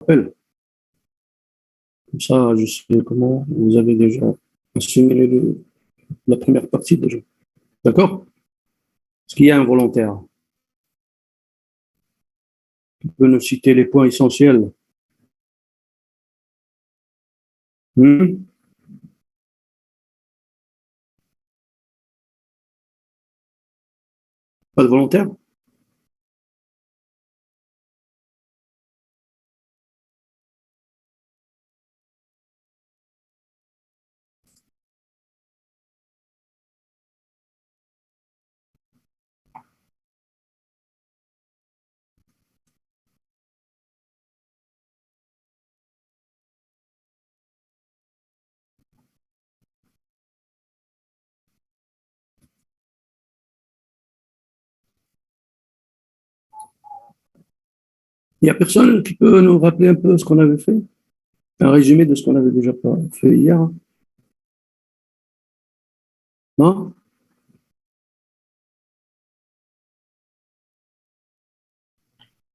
rappelle. Comme ça, je sais comment vous avez déjà assimilé la première partie déjà. D'accord? Est-ce qu'il y a un volontaire? Tu peux nous citer les points essentiels. Hmm. Pas de volontaire? Il n'y a personne qui peut nous rappeler un peu ce qu'on avait fait? Un résumé de ce qu'on avait déjà fait hier? Non?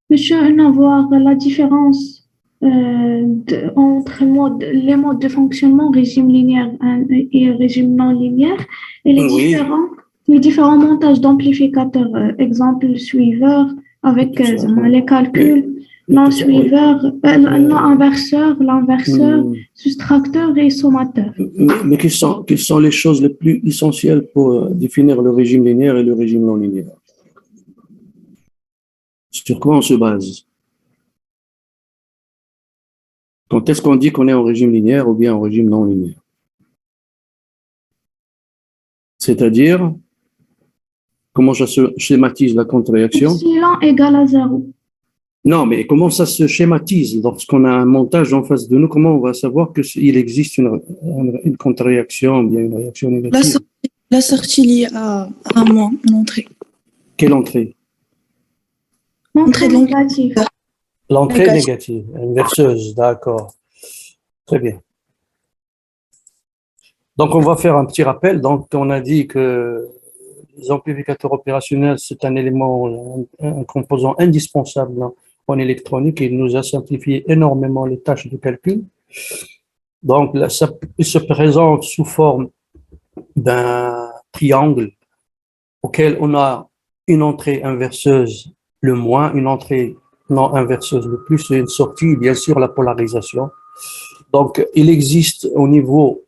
Monsieur, on voir la différence entre les modes de fonctionnement, régime linéaire et régime non linéaire, et Oui, les différents montages d'amplificateurs, exemple suiveur avec tout ça. Ouais. les Mais, calculs, mais non tout ça, oui. suiveur, non Mais, inverseur, l'inverseur, hum, soustracteur et sommateur. mais quelles sont les choses les plus essentielles pour définir le régime linéaire et le régime non linéaire? Sur quoi on se base? Quand est-ce qu'on dit qu'on est en régime linéaire ou bien en régime non linéaire? C'est-à-dire, comment ça se schématise la contre-réaction? Epsilon égale à zéro. Non, mais comment ça se schématise lorsqu'on a un montage en face de nous? Comment on va savoir qu'il existe une contre-réaction ou bien une réaction La négative? sortie, la sortie liée à moi, l'entrée. Quelle entrée? L'entrée Entrée de négative. l'amplificateur L'entrée négative. négative, inverseuse, d'accord. Très bien. Donc, on va faire un petit rappel. Donc, on a dit que les amplificateurs opérationnels, c'est un élément, un composant indispensable en électronique. Il nous a simplifié énormément les tâches de calcul. Donc, là, il se présente sous forme d'un triangle auquel on a une entrée inverseuse, le moins, une entrée non inverseuse, le plus, et une sortie, bien sûr, la polarisation. Donc, il existe au niveau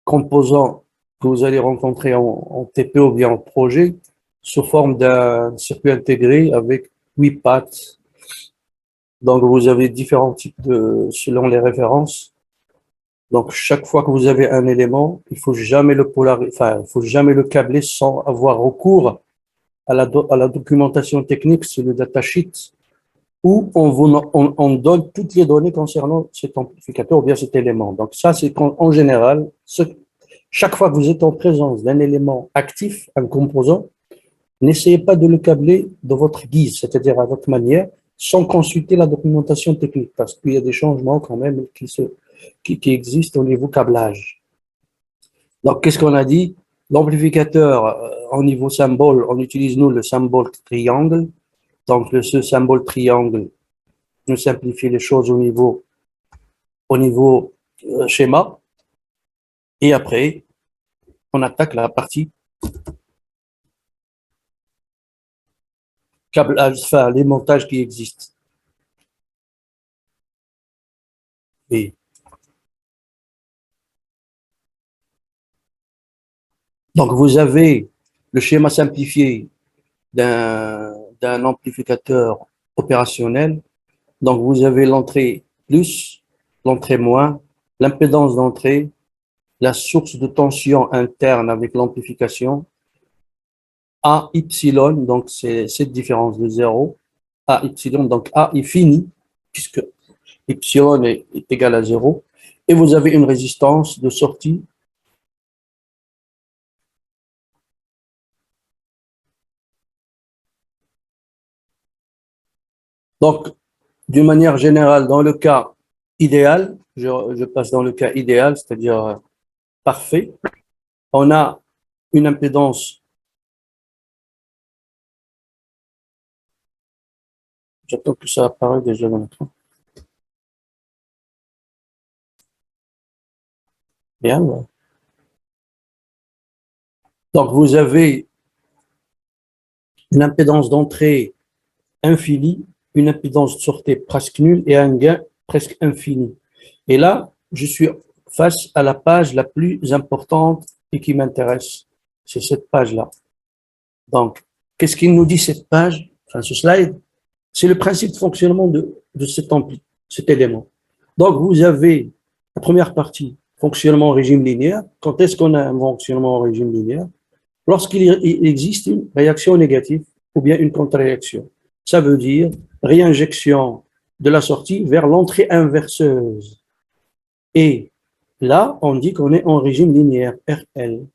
composant que vous allez rencontrer en TP ou bien en projet sous forme d'un circuit intégré avec 8 pattes. Donc, vous avez différents types selon les références. Donc, chaque fois que vous avez un élément, il faut jamais le polariser, enfin, il faut jamais le câbler sans avoir recours à la documentation technique sur le datasheet où on donne toutes les données concernant cet amplificateur ou bien cet élément. Donc, ça, c'est en général, chaque fois que vous êtes en présence d'un élément actif, un composant, n'essayez pas de le câbler de votre guise, c'est-à-dire à votre manière, sans consulter la documentation technique, parce qu'il y a des changements quand même qui existent au niveau câblage. Donc, qu'est-ce qu'on a dit? L'amplificateur, au niveau symbole, on utilise nous le symbole triangle. Donc, ce symbole triangle nous simplifie les choses au niveau schéma. Et après, on attaque la partie câblage, enfin, les montages qui existent. Et donc, vous avez le schéma simplifié d'un amplificateur opérationnel. Donc, vous avez l'entrée plus, l'entrée moins, l'impédance d'entrée, la source de tension interne avec l'amplification, A, Y, donc c'est cette différence de 0, A, Y, donc A est fini, puisque Y est égal à 0, et vous avez une résistance de sortie. Donc, d'une manière générale, dans le cas idéal, je passe dans le cas idéal, c'est-à-dire parfait, on a une impédance, j'attends que ça apparaisse déjà dans l'écran. Bien. Ouais. Donc, vous avez une impédance d'entrée infinie, une impédance de sortie presque nulle et un gain presque infini. Et là, je suis face à la page la plus importante et qui m'intéresse. C'est cette page-là. Donc, qu'est-ce qu'il nous dit cette page, enfin ce slide? C'est le principe de fonctionnement de cet ampli, cet élément. Donc, vous avez la première partie, fonctionnement en régime linéaire. Quand est-ce qu'on a un fonctionnement en régime linéaire? Lorsqu'il existe une réaction négative ou bien une contre-réaction. Ça veut dire réinjection de la sortie vers l'entrée inverseuse. Et là, on dit qu'on est en régime linéaire, RL.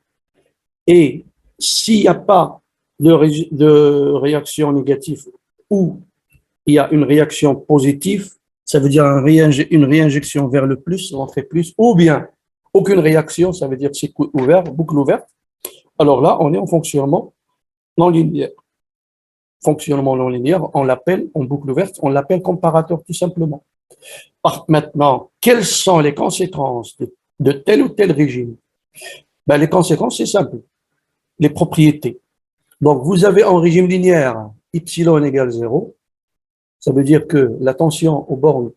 Et s'il n'y a pas de réaction négative ou il y a une réaction positive, ça veut dire une réinjection vers le plus, l'entrée plus, ou bien aucune réaction, ça veut dire cycle ouvert, boucle ouverte. Alors là, on est en fonctionnement non linéaire. Fonctionnement non linéaire, on l'appelle, en boucle ouverte, on l'appelle comparateur tout simplement. Maintenant, quelles sont les conséquences de tel ou tel régime? Ben, les conséquences, c'est simple. Les propriétés. Donc, vous avez en régime linéaire y égale 0. Ça veut dire que la tension aux bornes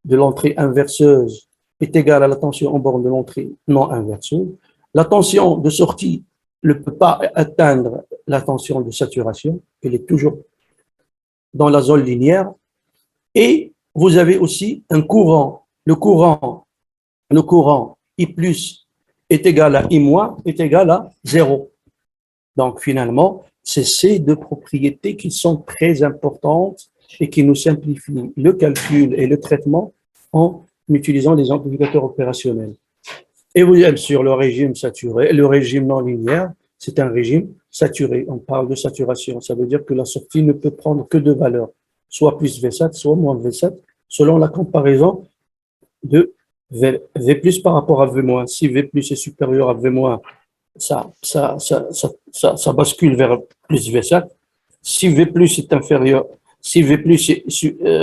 de l'entrée inverseuse est égale à la tension aux bornes de l'entrée non inverseuse. La tension de sortie ne peut pas atteindre la tension de saturation. Elle est toujours dans la zone linéaire. Et vous avez aussi un courant. Le courant I plus est égal à I moins est égal à 0. Donc, finalement, c'est ces deux propriétés qui sont très importantes et qui nous simplifient le calcul et le traitement en utilisant les amplificateurs opérationnels. Et vous êtes sur le régime saturé, le régime non linéaire, c'est un régime saturé. On parle de saturation. Ça veut dire que la sortie ne peut prendre que deux valeurs, soit plus V7, soit moins V7, selon la comparaison de V plus par rapport à V moins. Si V plus est supérieur à V moins, ça bascule vers plus V7. Si V plus est inférieur, si V plus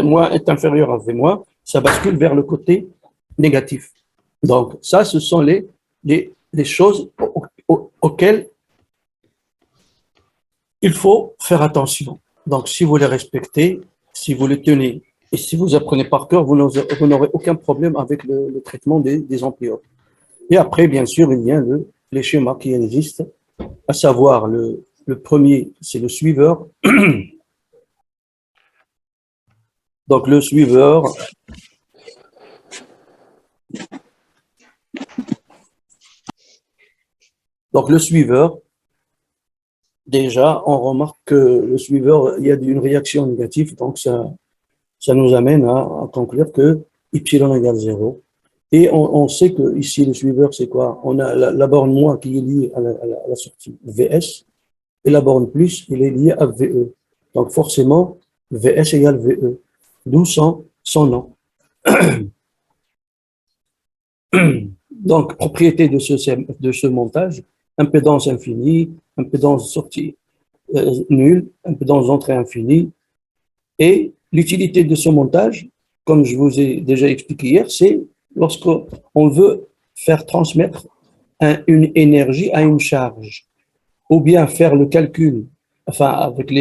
moins est inférieur à V moins, ça bascule vers le côté négatif. Donc, ça, ce sont les choses auxquelles il faut faire attention. Donc, si vous les respectez, si vous les tenez et si vous apprenez par cœur, vous n'aurez aucun problème avec le traitement des ampléopes. Et après, bien sûr, il y a les schémas qui existent, à savoir le premier, c'est le suiveur. Donc, le suiveur, déjà, on remarque que le suiveur, il y a une réaction négative, donc ça nous amène à conclure que y égale 0. Et on sait que ici, le suiveur, c'est quoi? On a la borne moins qui est liée à la sortie VS, et la borne plus, elle est liée à VE. Donc, forcément, VS égale VE, d'où son nom. Donc, propriété de ce montage, impédance infinie, impédance sortie nulle, impédance d'entrée infinie. Et l'utilité de ce montage, comme je vous ai déjà expliqué hier, c'est lorsqu'on veut faire transmettre une énergie à une charge, ou bien faire le calcul, enfin avec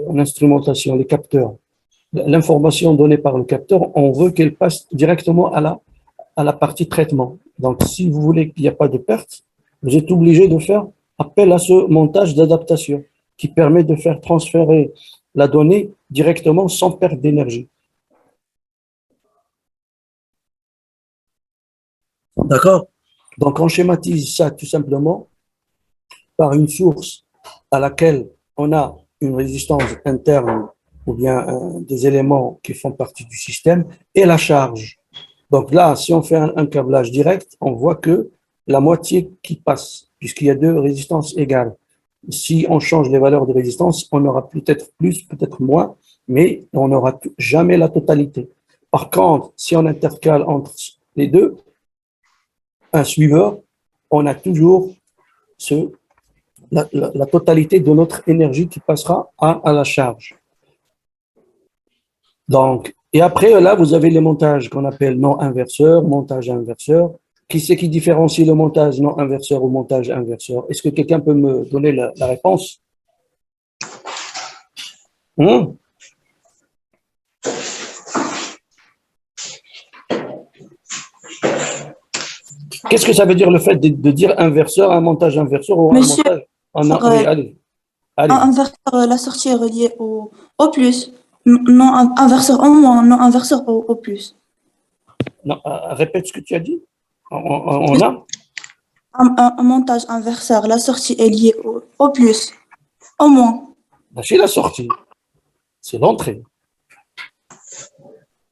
en instrumentation, les capteurs, l'information donnée par le capteur, on veut qu'elle passe directement à la partie traitement. Donc, si vous voulez qu'il n'y ait pas de perte, vous êtes obligé de faire appel à ce montage d'adaptation qui permet de faire transférer la donnée directement sans perte d'énergie. D'accord? Donc, on schématise ça tout simplement par une source à laquelle on a une résistance interne ou bien des éléments qui font partie du système et la charge. Donc là, si on fait un câblage direct, on voit que la moitié qui passe, puisqu'il y a deux résistances égales. Si on change les valeurs de résistance, on aura peut-être plus, peut-être moins, mais on n'aura jamais la totalité. Par contre, si on intercale entre les deux, un suiveur, on a toujours la totalité de notre énergie qui passera à la charge. Donc, et après, là, vous avez les montages qu'on appelle non inverseurs, montage inverseur, Qui c'est qui différencie le montage non inverseur au montage inverseur? Est-ce que quelqu'un peut me donner la réponse? Hum? Qu'est-ce que ça veut dire le fait de dire inverseur, un montage inverseur ou un Monsieur, montage? Oui, allez. inverseur, la sortie est reliée au plus. Non, inverseur au moins, non, inverseur au plus. Non, répète ce que tu as dit. On a? Un montage inverseur, la sortie est liée au plus, au moins. C'est la sortie, c'est l'entrée.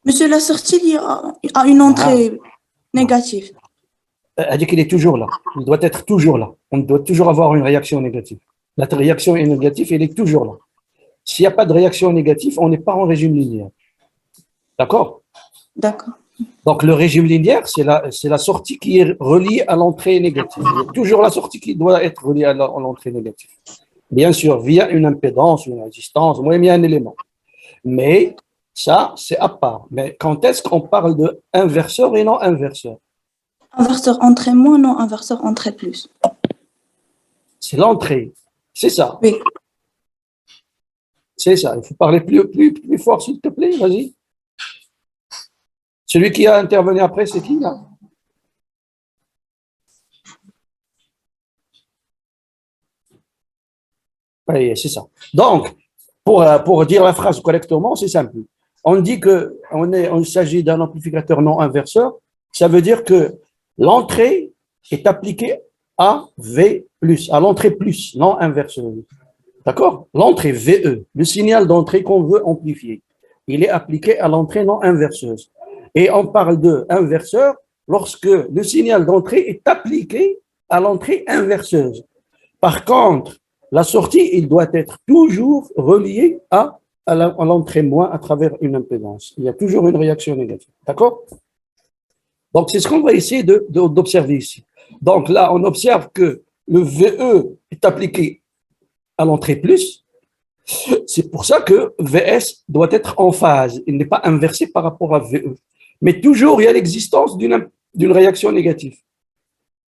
Monsieur, la sortie liée à une entrée négative. Elle dit qu'il est toujours là. Il doit être toujours là. On doit toujours avoir une réaction négative. La réaction est négative, elle est toujours là. S'il n'y a pas de réaction négative, on n'est pas en régime linéaire. D'accord? D'accord. Donc, le régime linéaire, c'est la sortie qui est reliée à l'entrée négative. Il y a toujours la sortie qui doit être reliée à l'entrée négative. Bien sûr, via une impédance, une résistance, moi, il y a un élément. Mais ça, c'est à part. Mais quand est-ce qu'on parle de inverseur et non inverseur? Inverseur entrée moins, non, inverseur entrée plus. C'est l'entrée. C'est ça. Oui. C'est ça. Il faut parler plus fort, s'il te plaît. Vas-y. Celui qui a intervenu après, c'est qui, là? Oui, c'est ça. Donc, pour dire la phrase correctement, c'est simple. On dit qu'il s'agit d'un amplificateur non inverseur. Ça veut dire que l'entrée est appliquée à V+, à l'entrée plus, non inverseuse. D'accord? L'entrée VE, le signal d'entrée qu'on veut amplifier, il est appliqué à l'entrée non inverseuse. Et on parle de inverseur lorsque le signal d'entrée est appliqué à l'entrée inverseuse. Par contre, la sortie, il doit être toujours relié à l'entrée moins à travers une impédance. Il y a toujours une réaction négative. D'accord? Donc, c'est ce qu'on va essayer d'observer ici. Donc là, on observe que le VE est appliqué à l'entrée plus. C'est pour ça que VS doit être en phase. Il n'est pas inversé par rapport à VE. Mais toujours, il y a l'existence d'une réaction négative.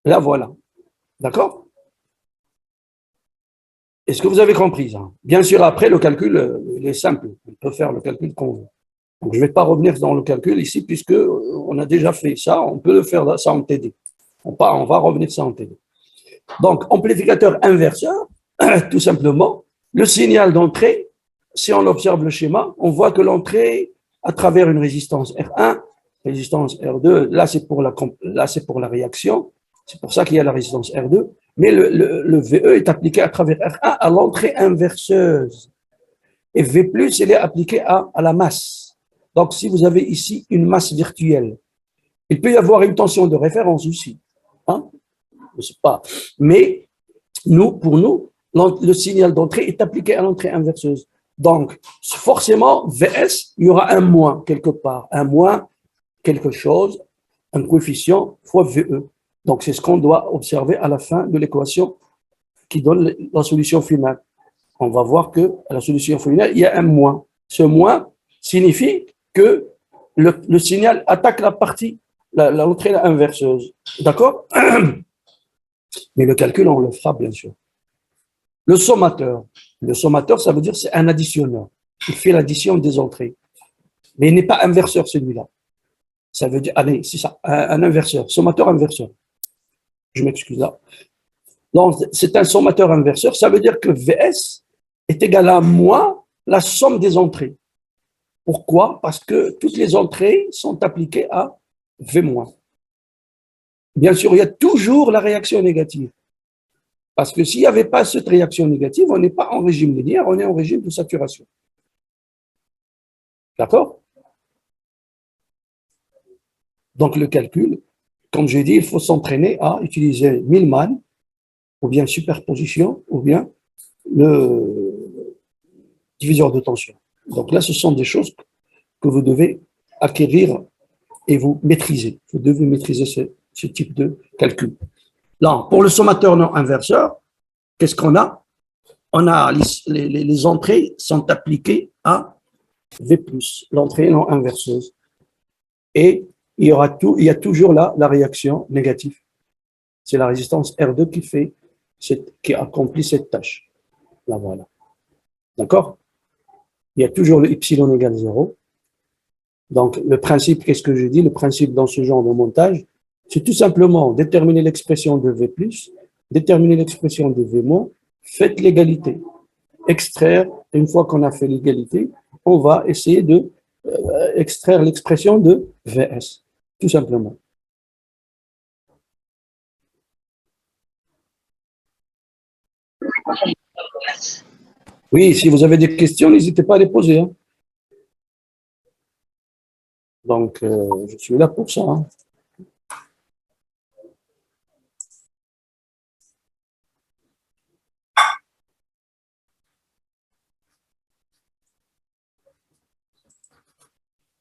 Là, voilà. D'accord? Est-ce que vous avez compris ça? Bien sûr, après, le calcul, il est simple. On peut faire le calcul qu'on veut. Donc, je ne vais pas revenir dans le calcul ici, puisque on a déjà fait ça. On peut le faire ça en TD. On va revenir ça en TD. Donc, amplificateur inverseur, tout simplement, le signal d'entrée, si on observe le schéma, on voit que l'entrée, à travers une résistance R1, résistance R2, là c'est pour la réaction, c'est pour ça qu'il y a la résistance R2, mais le VE est appliqué à travers R1 à l'entrée inverseuse. Et V+, il est appliqué à la masse. Donc, si vous avez ici une masse virtuelle, il peut y avoir une tension de référence aussi. Hein? Je ne sais pas. Mais pour nous, le signal d'entrée est appliqué à l'entrée inverseuse. Donc, forcément, VS, il y aura un moins quelque part. Un moins quelque chose, un coefficient fois VE. Donc, c'est ce qu'on doit observer à la fin de l'équation qui donne la solution finale. On va voir que à la solution finale, il y a un moins. Ce moins signifie que le signal attaque la partie, l'entrée inverseuse. D'accord? Mais le calcul, on le fera, bien sûr. Le sommateur, ça veut dire c'est un additionneur. Il fait l'addition des entrées. Mais il n'est pas inverseur, celui-là. Ça veut dire, allez, c'est ça, un inverseur, sommateur inverseur. Je m'excuse là. Donc, c'est un sommateur inverseur. Ça veut dire que VS est égal à moins la somme des entrées. Pourquoi? Parce que toutes les entrées sont appliquées à V-. Bien sûr, il y a toujours la réaction négative. Parce que s'il n'y avait pas cette réaction négative, on n'est pas en régime linéaire, on est en régime de saturation. D'accord? Donc, le calcul, comme j'ai dit, il faut s'entraîner à utiliser Millman, ou bien superposition, ou bien le diviseur de tension. Donc là, ce sont des choses que vous devez acquérir et vous maîtriser. Vous devez maîtriser ce type de calcul. Là, pour le sommateur non inverseur, qu'est-ce qu'on a? On a les entrées sont appliquées à V+, l'entrée non inverseuse. Et il y a toujours là la réaction négative. C'est la résistance R2 qui accomplit cette tâche. Là, voilà. D'accord? Il y a toujours le epsilon égale 0. Donc, le principe, qu'est-ce que je dis? Le principe dans ce genre de montage, c'est tout simplement déterminer l'expression de V+, déterminer l'expression de V-, faites l'égalité. Extraire, une fois qu'on a fait l'égalité, on va essayer de extraire l'expression de Vs, tout simplement. Oui, si vous avez des questions, n'hésitez pas à les poser. Hein. Donc, je suis là pour ça. Hein.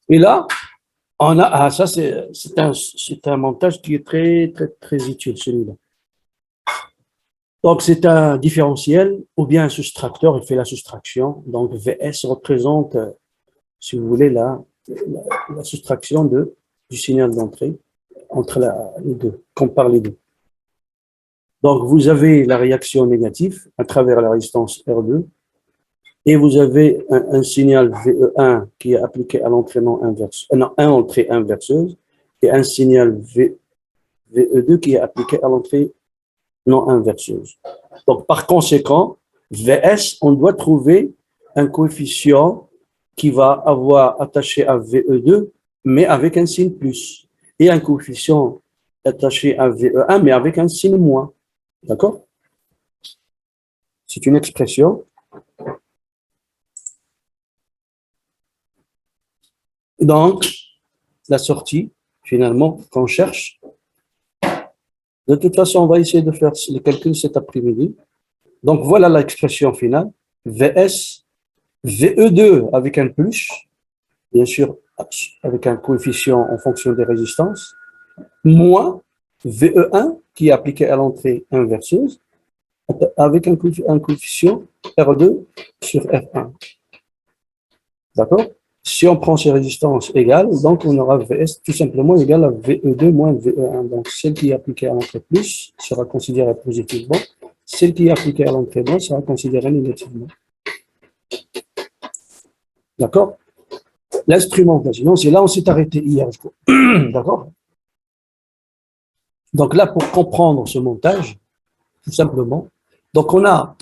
Et là, on a, ça c'est un montage qui est très, très, très utile, celui-là. Donc, c'est un différentiel ou bien un soustracteur, il fait la soustraction. Donc, Vs représente, si vous voulez, la soustraction du signal d'entrée entre les deux, compare les deux. Donc, vous avez la réaction négative à travers la résistance R2 et vous avez un signal VE1 qui est appliqué à l'entraînement inverse, non, un entrée inverseuse et un signal VE2 qui est appliqué à l'entrée non inverseuse. Donc, par conséquent, Vs, on doit trouver un coefficient qui va avoir attaché à VE2, mais avec un signe plus, et un coefficient attaché à VE1, mais avec un signe moins. D'accord? C'est une expression. Donc, la sortie, finalement, qu'on cherche. De toute façon, on va essayer de faire les calculs cet après-midi. Donc, voilà l'expression finale. Vs, VE2 avec un plus, bien sûr, avec un coefficient en fonction des résistances, moins VE1 qui est appliqué à l'entrée inverseuse, avec un coefficient R2 sur R1. D'accord? Si on prend ces résistances égales, donc on aura Vs tout simplement égal à VE2 moins VE1. Donc celle qui est appliquée à l'entrée plus sera considérée positivement, celle qui est appliquée à l'entrée moins sera considérée négativement. D'accord? L'instrumentation, c'est là où on s'est arrêté hier. D'accord? Donc là, pour comprendre ce montage, tout simplement, donc on a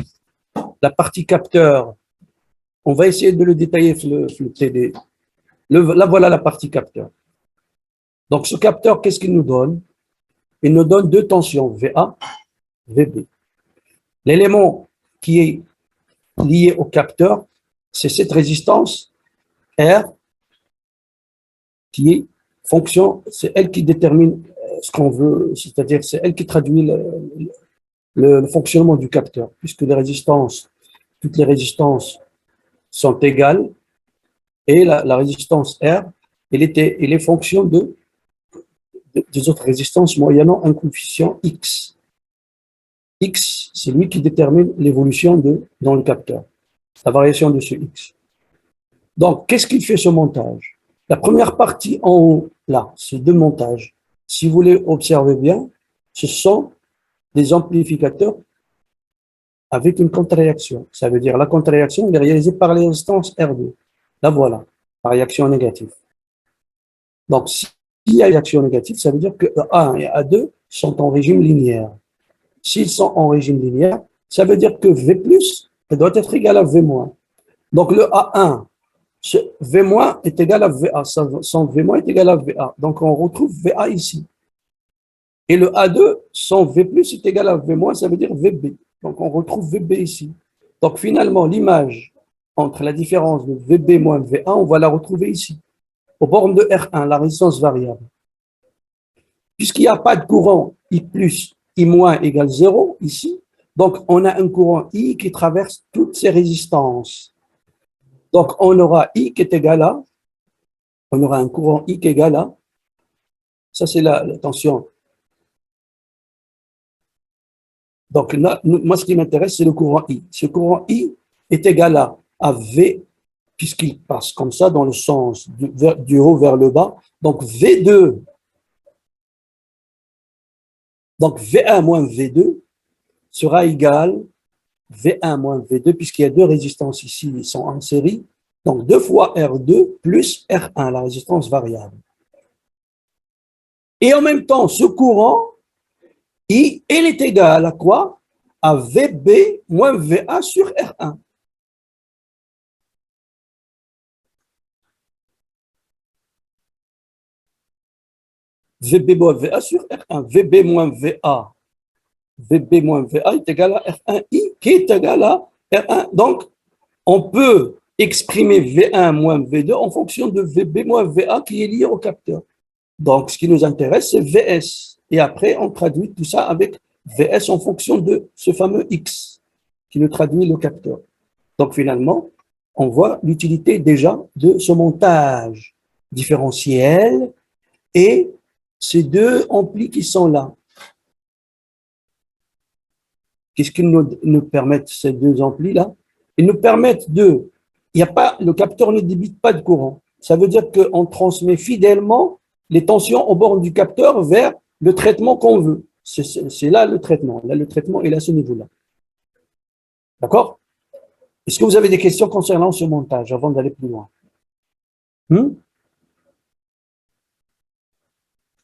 la partie capteur. On va essayer de le détailler, le TD. Là, voilà la partie capteur. Donc, ce capteur, qu'est-ce qu'il nous donne? Il nous donne deux tensions, VA, VB. L'élément qui est lié au capteur, c'est cette résistance R qui est fonction, c'est elle qui détermine ce qu'on veut, c'est-à-dire c'est elle qui traduit le fonctionnement du capteur, puisque les résistances, toutes les résistances sont égales, et la résistance R, elle est fonction des autres résistances moyennant un coefficient X. X, c'est lui qui détermine l'évolution dans le capteur, la variation de ce X. Donc, qu'est-ce qu'il fait ce montage? La première partie en haut, là, c'est deux montages. Si vous voulez observer bien, ce sont des amplificateurs avec une contre-réaction. Ça veut dire la contre-réaction est réalisée par les résistances R2. Là, voilà, la réaction négative. Donc, s'il y a une réaction négative, ça veut dire que A1 et A2 sont en régime linéaire. S'ils sont en régime linéaire, ça veut dire que V+, doit être égal à V-. Donc, le A1, V- est égal à VA, son V- est égal à VA. Donc, on retrouve VA ici. Et le A2, son V+, est égal à V-, ça veut dire VB. Donc, on retrouve VB ici. Donc, finalement, l'image entre la différence de VB moins VA, on va la retrouver ici, aux bornes de R1, la résistance variable. Puisqu'il n'y a pas de courant I+, I- égale 0 ici, donc on a un courant I qui traverse toutes ces résistances. Donc, on aura I qui est égal à, on aura un courant I qui est égal à, ça c'est la tension. Donc, moi, ce qui m'intéresse, c'est le courant I. Ce courant I est égal à V, puisqu'il passe comme ça dans le sens du haut vers le bas. Donc, V2 Donc, V1 moins V2 sera égal V1 moins V2, puisqu'il y a deux résistances ici, ils sont en série. Donc, 2 fois R2 plus R1, la résistance variable. Et en même temps, ce courant, il est égal à quoi? À VB moins VA sur R1. VB moins VA sur R1. VB moins VA. VB moins VA est égal à R1I qui est égal à R1. Donc, on peut exprimer V1 moins V2 en fonction de VB moins VA qui est lié au capteur. Donc, ce qui nous intéresse, c'est VS. Et après, on traduit tout ça avec VS en fonction de ce fameux X qui nous traduit le capteur. Donc, finalement, on voit l'utilité déjà de ce montage différentiel et ces deux amplis qui sont là. Qu'est-ce qu'ils nous permettent, ces deux amplis-là? Ils nous permettent de... le capteur ne débite pas de courant. Ça veut dire qu'on transmet fidèlement les tensions aux bornes du capteur vers le traitement qu'on veut. C'est là le traitement. Là, le traitement est à ce niveau-là. D'accord? Est-ce que vous avez des questions concernant ce montage avant d'aller plus loin?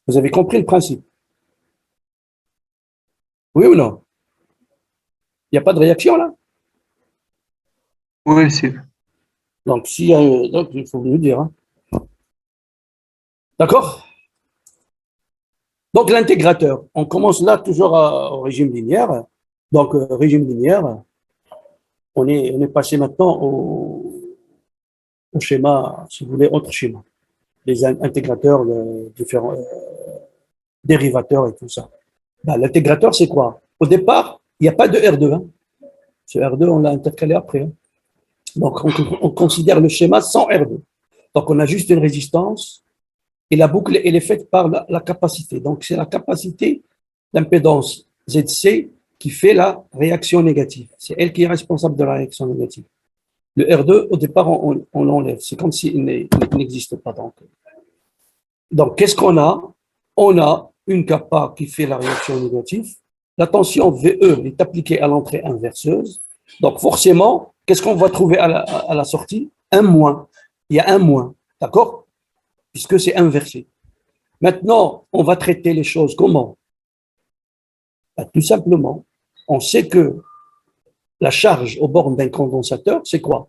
Vous avez compris le principe? Oui ou non? Il n'y a pas de réaction là? Oui, monsieur. Donc, donc il faut nous dire. Hein. D'accord? Donc, l'intégrateur. On commence là toujours au régime linéaire. Donc, régime linéaire, on est passé maintenant au schéma, si vous voulez, autre schéma. Les intégrateurs, les différents dérivateurs et tout ça. Ben, l'intégrateur, c'est quoi? Au départ, il n'y a pas de R2. Hein. Ce R2, on l'a intercalé après. Hein. Donc, on considère le schéma sans R2. Donc, on a juste une résistance et la boucle, elle est faite par la capacité. Donc, c'est la capacité d'impédance ZC qui fait la réaction négative. C'est elle qui est responsable de la réaction négative. Le R2, au départ, on l'enlève. C'est comme s'il n'existe pas. Donc, qu'est-ce qu'on a? On a une kappa qui fait la réaction négative. La tension VE est appliquée à l'entrée inverseuse. Donc, forcément, qu'est-ce qu'on va trouver à la sortie? Un moins. Il y a un moins. D'accord? Puisque c'est inversé. Maintenant, on va traiter les choses comment? Ben, tout simplement, on sait que la charge aux bornes d'un condensateur, c'est quoi?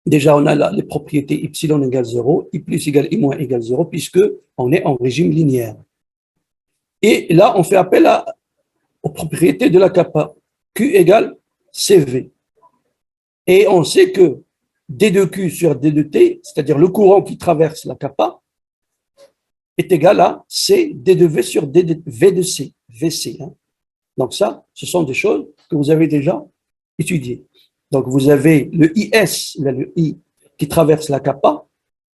Déjà, on a les propriétés y égale 0, y plus égale y moins égale 0, puisqu'on est en régime linéaire. Et là, on fait appel aux propriétés de la kappa. Q égale CV. Et on sait que D de Q sur D de T, c'est-à-dire le courant qui traverse la kappa, est égal à C D de V sur D de V de C, VC. Hein. Donc ça, ce sont des choses que vous avez déjà étudiées. Donc vous avez le IS, le I qui traverse la kappa,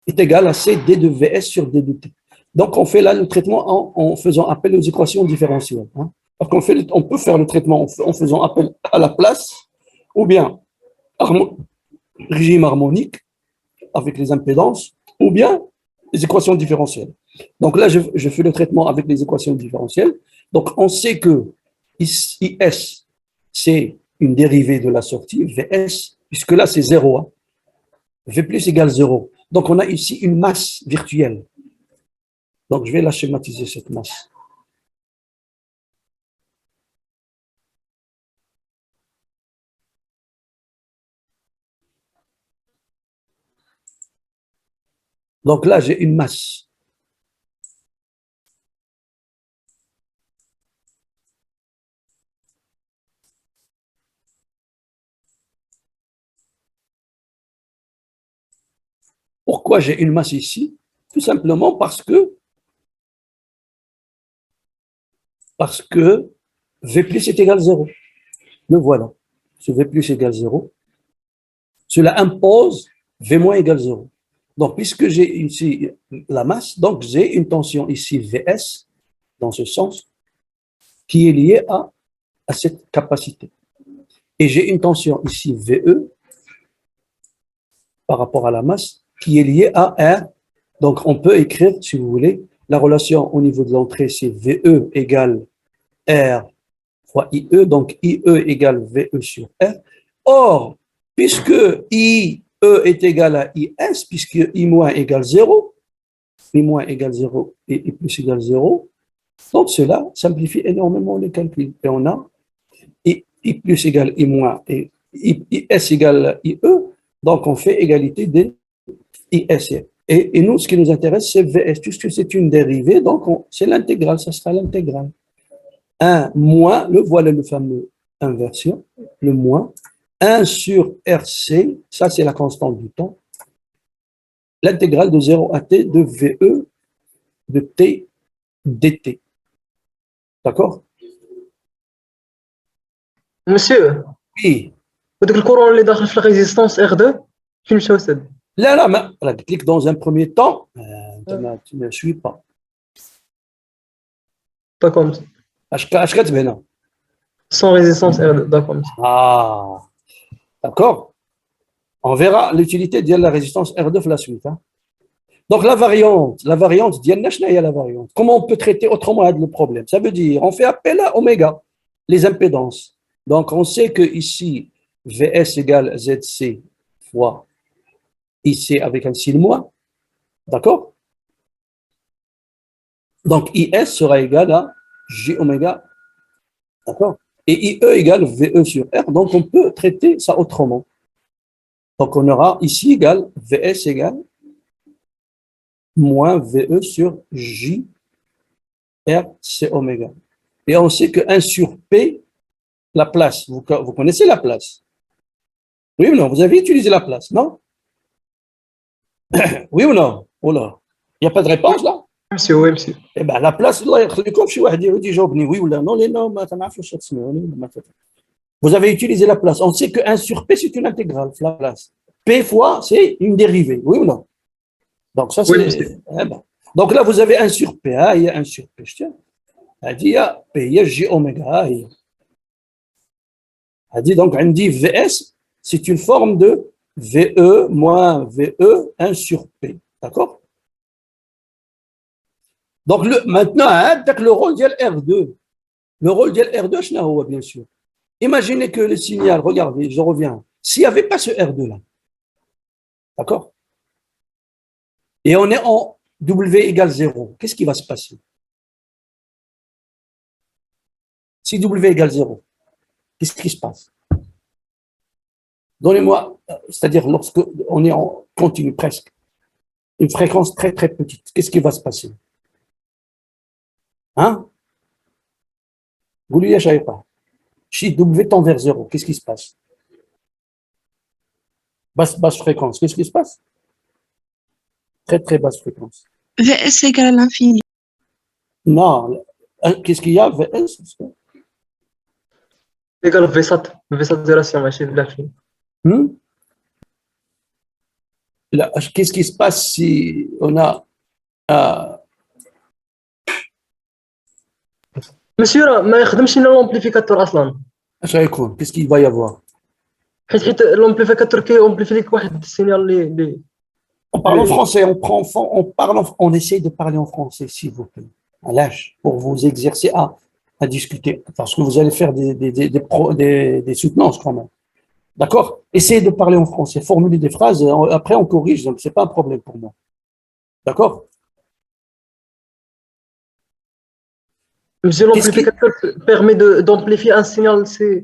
est égal à C D de VS sur D de T. Donc on fait là le traitement en faisant appel aux équations différentielles. Hein. On peut faire le traitement en faisant appel à la place, ou bien régime harmonique avec les impédances, ou bien les équations différentielles. Donc là, je fais le traitement avec les équations différentielles. Donc on sait que IS, c'est une dérivée de la sortie, VS, puisque là c'est 0. Hein. V plus égale 0. Donc on a ici une masse virtuelle. Donc je vais la schématiser, cette masse. Donc là, j'ai une masse. Pourquoi j'ai une masse ici? Tout simplement parce que V plus est égal à 0. Le voilà. Ce V plus égale 0. Cela impose V moins égale 0. Donc, puisque j'ai ici la masse, donc j'ai une tension ici Vs, dans ce sens, qui est liée à cette capacité. Et j'ai une tension ici VE, par rapport à la masse, qui est liée à R. Donc, on peut écrire, si vous voulez, la relation au niveau de l'entrée, c'est VE égale R fois IE, donc IE égale VE sur R. Or, puisque IE est égal à IS, puisque I moins égale 0, I moins égale 0 et I plus égale 0, donc cela simplifie énormément les calculs. Et on a I plus égale I moins et IS égale IE, donc on fait égalité des IS. Et nous, ce qui nous intéresse, c'est VS, puisque c'est une dérivée, donc c'est l'intégrale, ça sera l'intégrale. 1 moins, voilà le fameux inversion, le moins, 1 sur RC, ça c'est la constante du temps, l'intégrale de 0 à t de VE de t dt. D'accord? Monsieur, Oui. وداك الكورون اللي داخل في الريزيستانس ار 2 فين مشى وسد؟ Là, mais, clique dans un premier temps, tu ne suis pas. داكور اش كتب هنا؟ سون ريزيستانس ار 2 داكور Ah, d'accord. On verra l'utilité de la résistance R2 la suite. Hein. Donc la variante, la variante. Comment on peut traiter autrement le problème? Ça veut dire, on fait appel à oméga, les impédances. Donc on sait que ici, VS égale ZC fois IC avec un signe moins. D'accord? Donc IS sera égal à J oméga. D'accord? Et IE égale VE sur R. Donc on peut traiter ça autrement. Donc on aura ici égale VS égale moins VE sur J R C oméga. Et on sait que 1 sur P, la place, vous connaissez la place? Oui ou non? Vous avez utilisé la place, non? Oui ou non? Oh là, il n'y a pas de réponse là? monsieur, oui, monsieur. Eh bien, la place, الله يخليكم شي واحد يجي يجاوبني oui ou là. Non, les noms, ما تنعرفوش تسمعوني. Vous avez utilisé la place. On sait que 1 sur P, c'est une intégrale, la place. P fois, c'est une dérivée, oui ou non? Donc, ça, c'est. Oui, eh ben. Donc là, vous avez 1 sur P. Ah, il y a 1 sur P. Je tiens. Elle dit, il y a P, il y a J oméga. Elle dit, donc, elle dit VS, c'est une forme de VE moins VE 1 sur P. D'accord? Donc, maintenant, hein, le rôle de R2. Le rôle de R2, je bien sûr. Imaginez que le signal, regardez, je reviens. S'il n'y avait pas ce R2 là, d'accord? Et on est en W égale 0, qu'est-ce qui va se passer? Si W égale 0, qu'est-ce qui se passe? Donnez-moi, c'est-à-dire lorsque on est en continu presque, une fréquence très très petite, qu'est-ce qui va se passer? Hein? Vous ne savez pas. Si W tend vers 0, qu'est-ce qui se passe? Basse fréquence, qu'est-ce qui se passe? Très très basse fréquence. VS égale à l'infini. Non, qu'est-ce qu'il y a? VS? égal في saturation ماشي في l'infini. Là, qu'est-ce qui se passe si on a monsieur راه ما يخدمش لنا لومبليفيكاتور اصلا qu'est-ce qu'il va y avoir? حيت لومبليفيكاتور كي امبليفي لك واحد السينيال اللي On parle en français, on essaie de parler en français, s'il vous plaît, à l'âge, pour vous exercer à discuter, parce que vous allez faire des soutenances quand même. D'accord? Essayez de parler en français, formuler des phrases, après on corrige, donc ce n'est pas un problème pour moi. D'accord? monsieur l'amplificateur permet d'amplifier un signal c'est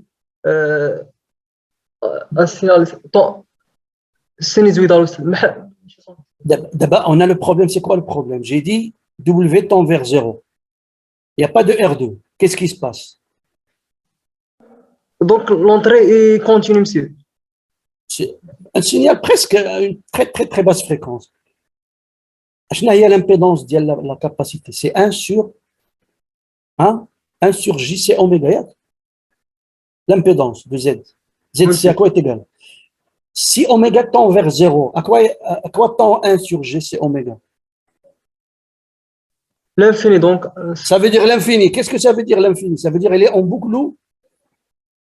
un signal sinusoïdal D'abord, on a le problème, c'est quoi le problème? J'ai dit W tend vers 0. Il n'y a pas de R2. Qu'est-ce qui se passe? donc l'entrée est continue monsieur. C'est un signal presque à une très très très basse fréquence. Il y a l'impédance de la capacité. C'est 1 sur JC oméga. L'impédance de Z. Z, c'est à quoi est égal? Si oméga tend vers 0, à quoi tend 1 sur GC oméga? L'infini, donc. Ça veut dire l'infini. Qu'est-ce que ça veut dire l'infini? Ça veut dire qu'elle est en boucle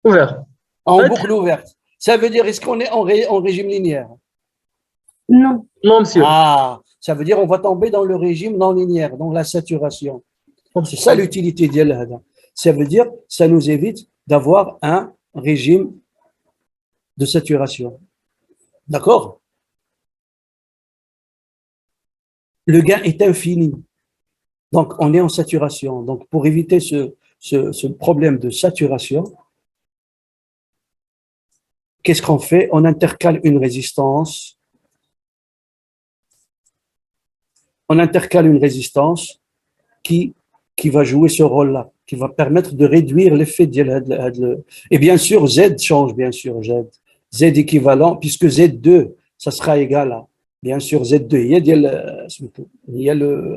ouverte. En boucle ouverte. Ça veut dire, est-ce qu'on est en régime linéaire? Non. Non, monsieur. Ah, Ça veut dire on va tomber dans le régime non linéaire, dans la saturation. C'est ça l'utilité ديال هذا. Ça veut dire ça nous évite d'avoir un régime de saturation. D'accord? Le gain est infini. Donc, on est en saturation. Donc, pour éviter ce problème de saturation, qu'est-ce qu'on fait? On intercale une résistance. On intercale une résistance qui va jouer ce rôle-là, qui va permettre de réduire l'effet de. Et bien sûr, Z change, bien sûr, Z. Z équivalent, puisque Z2, ça sera égal à, bien sûr, Z2, il y a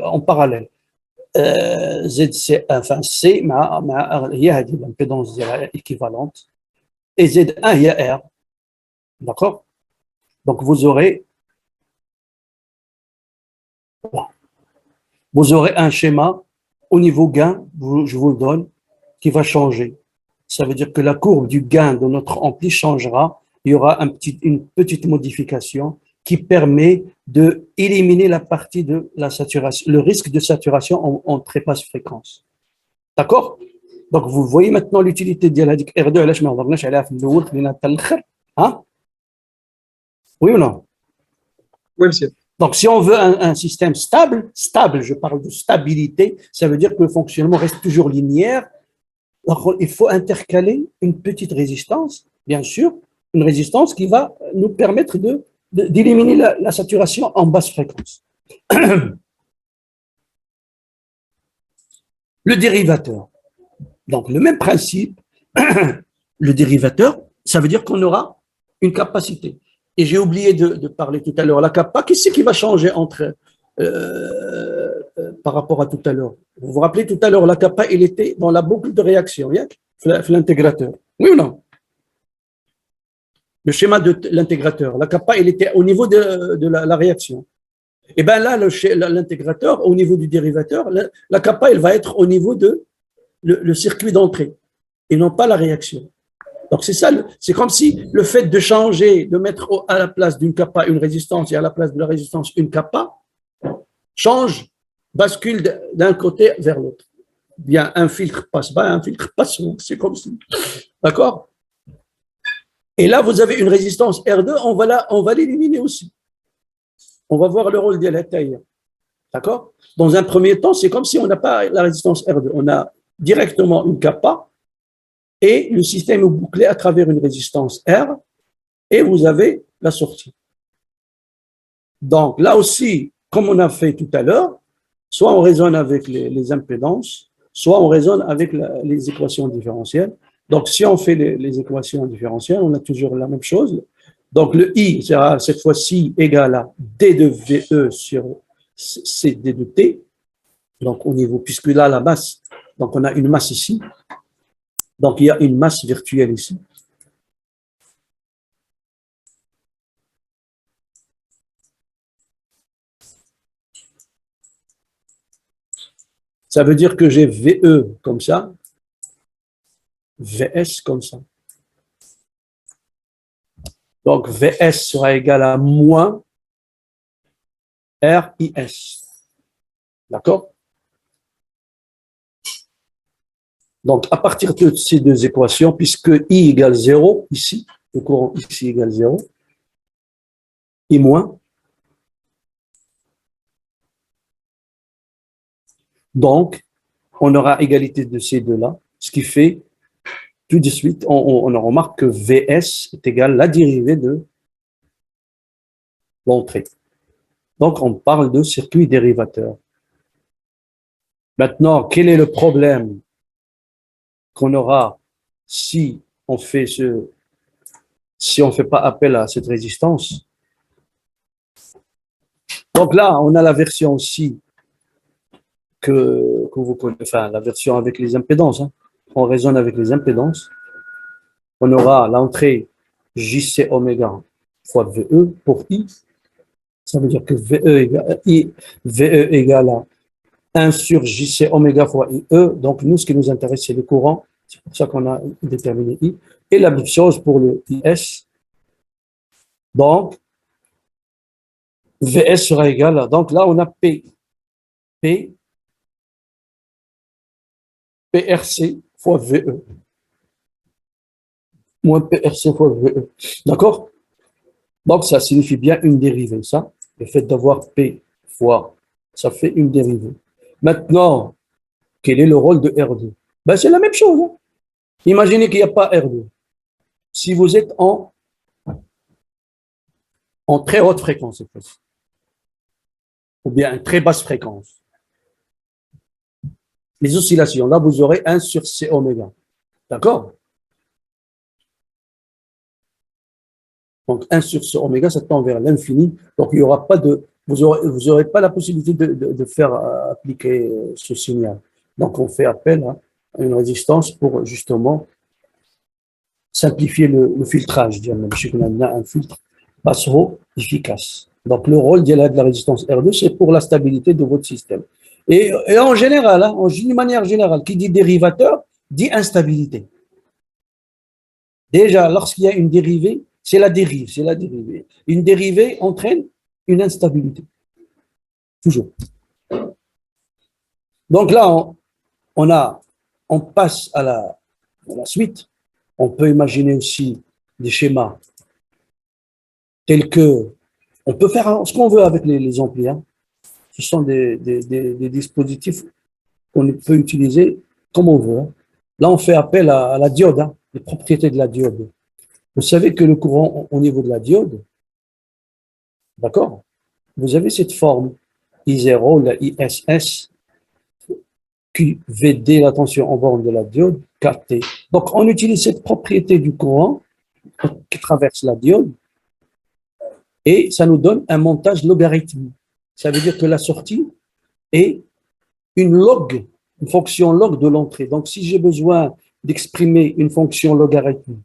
en parallèle. Z, c'est, enfin, C, il y a l'impédance équivalente, et Z1, il y a R. D'accord? Donc, vous aurez un schéma au niveau gain, je vous le donne, qui va changer. Ça veut dire que la courbe du gain de notre ampli changera. Il y aura une petite modification qui permet d'éliminer la partie de la saturation, le risque de saturation en très basse fréquence. D'accord? Donc, vous voyez maintenant l'utilité de R2. Hein? Oui ou non? Oui, monsieur. Donc, si on veut un système stable, je parle de stabilité, ça veut dire que le fonctionnement reste toujours linéaire. Donc, il faut intercaler une petite résistance, bien sûr, une résistance qui va nous permettre d'éliminer la saturation en basse fréquence. Le dérivateur. Donc, le même principe, le dérivateur, ça veut dire qu'on aura une capacité. Et j'ai oublié de parler tout à l'heure, la kappa, qu'est-ce qui va changer par rapport à tout à l'heure? Vous vous rappelez tout à l'heure, la kappa, il était dans la boucle de réaction, l'intégrateur. Oui ou non? Le schéma de l'intégrateur, la kappa, il était au niveau de la réaction. Et bien là, l'intégrateur, au niveau du dérivateur, la kappa, elle va être au niveau de le circuit d'entrée et non pas la réaction. Donc c'est ça, c'est comme si le fait de changer, de mettre à la place d'une kappa une résistance et à la place de la résistance une kappa, change, bascule d'un côté vers l'autre. Bien, un filtre passe bas, un filtre passe haut, c'est comme ça. D'accord? Et là, vous avez une résistance R2, on va l'éliminer aussi. On va voir le rôle de la taille. D'accord? Dans un premier temps, c'est comme si on n'a pas la résistance R2. On a directement une kappa et le système est bouclé à travers une résistance R et vous avez la sortie. Donc là aussi, comme on a fait tout à l'heure, soit on raisonne avec les impédances, soit on raisonne avec les équations différentielles. Donc si on fait les équations différentielles, on a toujours la même chose. Donc le I sera cette fois-ci égal à D de VE sur CD de T. Donc au niveau, puisque là la masse, donc on a une masse ici. Donc, il y a une masse virtuelle ici. Ça veut dire que j'ai VE comme ça, VS comme ça. Donc, VS sera égal à moins RIS. D'accord? Donc, à partir de ces deux équations, puisque I égale 0, ici, le courant ici égale 0, I moins. Donc, on aura égalité de ces deux-là, ce qui fait, tout de suite, on remarque que VS est égal à la dérivée de l'entrée. Donc, on parle de circuit dérivateur. Maintenant, quel est le problème qu'on aura si on fait pas appel à cette résistance? Donc là, on a la version aussi que vous connaissez, enfin la version avec les impédances. Hein. On raisonne avec les impédances. On aura l'entrée JC oméga fois VE pour I. Ça veut dire que VE égale à 1 sur JC oméga fois IE. Donc nous, ce qui nous intéresse, c'est le courant. C'est pour ça qu'on a déterminé I. Et la même chose pour le IS. Donc, VS sera égal à, donc là, on a P. P, PRC fois VE. Moins PRC fois VE. D'accord? Donc, ça signifie bien une dérivée, ça. Le fait d'avoir P fois, ça fait une dérivée. Maintenant, quel est le rôle de R2? Ben, c'est la même chose. Hein. Imaginez qu'il n'y a pas R2. Si vous êtes en très haute fréquence, cette fois-ci, ou bien une très basse fréquence, les oscillations, là, vous aurez 1 sur C oméga. D'accord? Donc, 1 sur C oméga, ça tend vers l'infini. Donc, il y aura pas de, vous aurez pas la possibilité de faire appliquer ce signal. Donc, on fait appel à une résistance pour justement simplifier le filtrage. Je qu'on a un filtre basse-haut efficace. Donc, le rôle de la résistance R2, c'est pour la stabilité de votre système. Et en général, hein, d'une manière générale, qui dit dérivateur, dit instabilité. Déjà, lorsqu'il y a une dérivée, c'est la dérive, c'est la dérivée. Une dérivée entraîne une instabilité. Toujours. Donc là, on passe à la suite. On peut imaginer aussi des schémas tels que, on peut faire ce qu'on veut avec les amplis. Hein. Ce sont des dispositifs qu'on peut utiliser comme on veut. Hein. Là, on fait appel à la diode, hein, les propriétés de la diode. Vous savez que le courant au niveau de la diode, d'accord, vous avez cette forme I0, la ISS, QVD, la tension en borne de la diode, KT. Donc, on utilise cette propriété du courant qui traverse la diode et ça nous donne un montage logarithmique. Ça veut dire que la sortie est une fonction log de l'entrée. Donc, si j'ai besoin d'exprimer une fonction logarithmique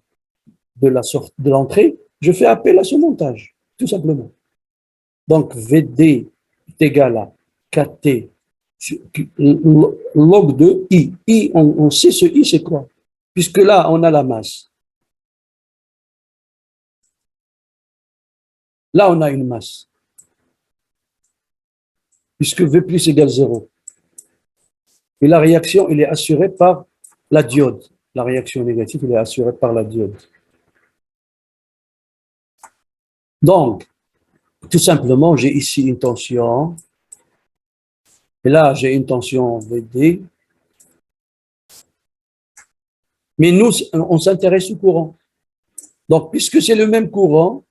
de l'entrée, je fais appel à ce montage, tout simplement. Donc, VD est égal à KT log de I. I, on sait ce I, c'est quoi? Puisque là, on a la masse. Là, on a une masse. Puisque V plus égale 0. Et la réaction, elle est assurée par la diode. La réaction négative, elle est assurée par la diode. Donc, tout simplement, j'ai ici une tension. Et là, j'ai une tension VD. Mais nous, on s'intéresse au courant. Donc, puisque c'est le même courant,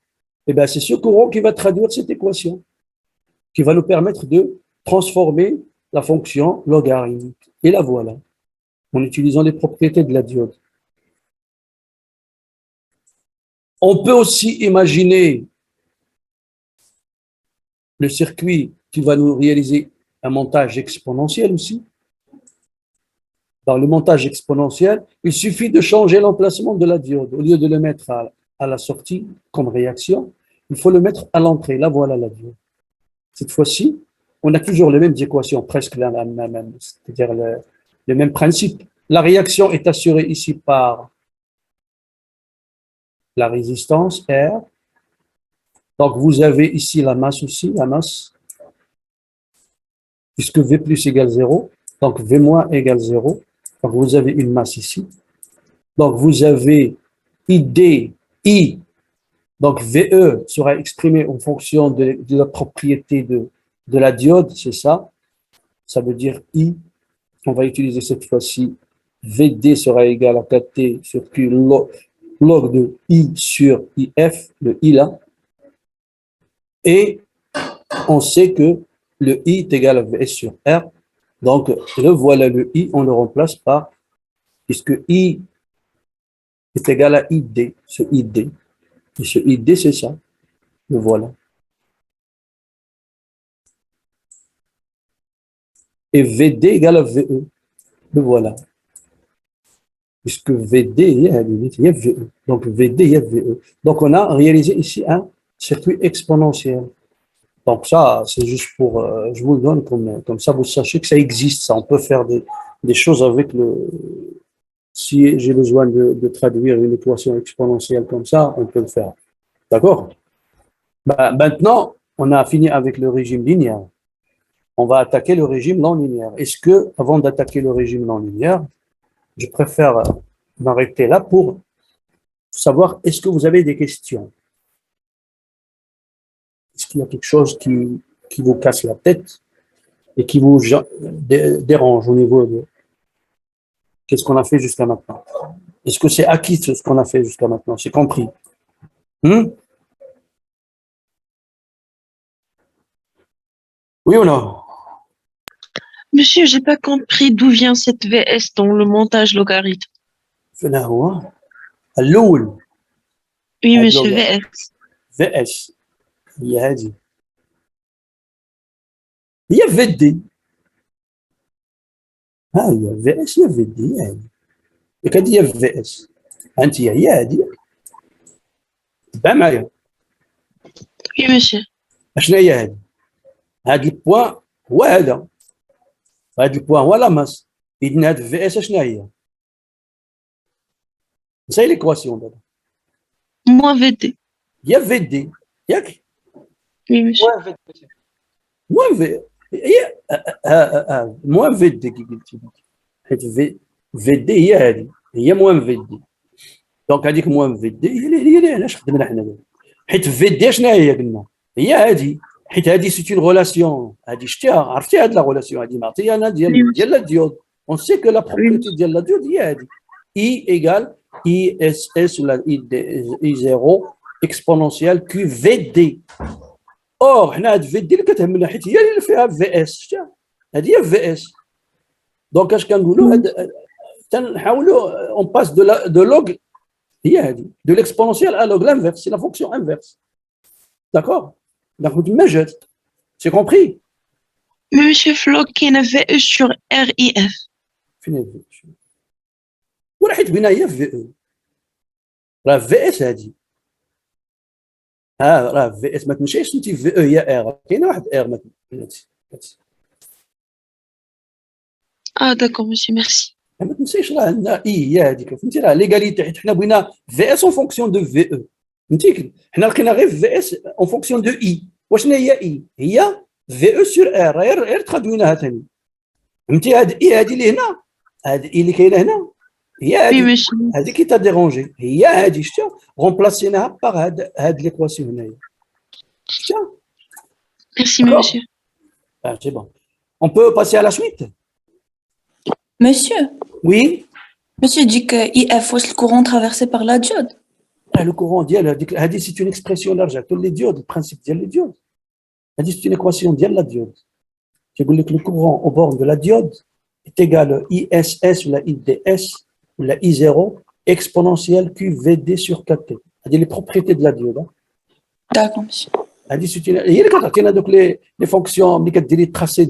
eh bien, c'est ce courant qui va traduire cette équation, qui va nous permettre de transformer la fonction logarithmique. Et la voilà, en utilisant les propriétés de la diode. On peut aussi imaginer le circuit qui va nous réaliser un montage exponentiel aussi. Dans le montage exponentiel, il suffit de changer l'emplacement de la diode. Au lieu de le mettre à la sortie comme réaction, il faut le mettre à l'entrée. Là, voilà la diode. Cette fois-ci, on a toujours les mêmes équations, presque la même, c'est-à-dire le même principe. La réaction est assurée ici par la résistance R. Donc, vous avez ici la masse aussi, la masse, puisque V plus égale 0. Donc, V moins égale 0. Donc, vous avez une masse ici. Donc, vous avez ID, I. Donc, VE sera exprimé en fonction de la propriété de la diode, c'est ça. Ça veut dire I. On va utiliser cette fois-ci VD sera égal à KT sur Q log de I sur IF, le I là. Et on sait que le I est égal à V sur R. Donc, le voilà le I, on le remplace par, puisque I est égal à ID, ce ID. Et ce ID, c'est ça. Le voilà. Et VD égale à VE. Le voilà. Puisque VD, il y a VE. Donc, VD, il y a VE. Donc, on a réalisé ici un circuit exponentiel. Donc, ça, c'est juste pour, je vous le donne comme ça, vous sachez que ça existe. Ça, on peut faire des choses avec si j'ai besoin de traduire une équation exponentielle comme ça, on peut le faire. D'accord? Ben, maintenant, on a fini avec le régime linéaire. On va attaquer le régime non linéaire. Est-ce que, avant d'attaquer le régime non linéaire, je préfère m'arrêter là pour savoir est-ce que vous avez des questions? Est-ce qu'il y a quelque chose qui vous casse la tête et qui vous dérange au niveau de qu'est-ce qu'on a fait jusqu'à maintenant? Est-ce que c'est acquis ce qu'on a fait jusqu'à maintenant? C'est compris? Oui ou non? Monsieur, j'ai pas compris d'où vient cette VS dans le montage logarithme. فهنا هو الأول Oui, هاد monsieur, اللغة. VS. VS هي هذه هي في دي ها هي في اس هي في دي هي هذه ياك هذه هي في اس انت هي هذه تبع معايا Oui, monsieur. اشنا هي هذه هذا البوان هو هذا البوان هو لا ماس اذا هذا في اس اشنا هي سي ليكواسيون دابا Moins VD. هي في دي ياك Oui, monsieur. موان في موان في هي موان في دي كي قلتي حيت في دي هي هذه هي موان في دي دونك هذيك موان في دي هي اللي علاش خدمنا حنا دابا حيت في دي شنو هي قلنا هي هذه حيت هذه سيت اون غولاسيون هذه شتيها عرفتي هذه لا غولاسيون هذه معطيه انا ديال لا ديود اون سي كو لا بروبريتي ديال لا ديود هي هذه اي ايغال اي اس اس ولا اي زيرو اكسبونونسيال كيو في دي اور حنا هاد في دي اللي كتهمنا حيت هي اللي فيها في اس شتيها هذه هي في اس دونك اش كنقولوا تنحاولوا اون باس دو لوغ هي هذه دو ليكسبونونسيال ا لوغ لانفيرس سي لا فونكسيون انفيرس داكور دونك تما جات سي كومبري Mais monsieur Flo, qui est VE sur RIF. فين هي ولا حيت بينا هي في او راه في اس هذه راه في اس ما تمشيش انت في او هي ار كاينه واحد ار ما Ah, d'accord, monsieur, merci. ما تنسيش راه عندنا اي هي هذيك فهمتي راه ليغاليتي حيت حنا بغينا في اس اون فونكسيون دو في او فهمتي حنا لقينا غير في اس اون فونكسيون دو اي واشنا هي اي هي في او سور ار غير ترادويناها ثاني فهمتي هاد اي هذه اللي هنا هاد اي اللي كاينه هنا هي Oui, هذه monsieur. هذه كي تا ديرونجي هي هذه شتي رومبلاسيناها باغ هاد ليكواسيون هنايا شتي Merci, D'accord. monsieur. سي بون اون بو باسي à la suite Monsieur, oui monsieur dit que IF, c'est le courant traversé par la diode. le courant ديال هذه سي اون اكسبرسيون اللي رجعتو لي ديود البرانسيب ديال لي ديود هذه سي اون ايكواسيون ديال لا ديود تيقول لك لو كورون او بورن دو لا ديود est égal ISS ou la IDS ou la I0 exponentielle QVD sur KT. هذه les propriétés de la diode. D'accord, monsieur. هذه هي اللي كتعطينا دوك لي فونكسيون ملي كديري تراسي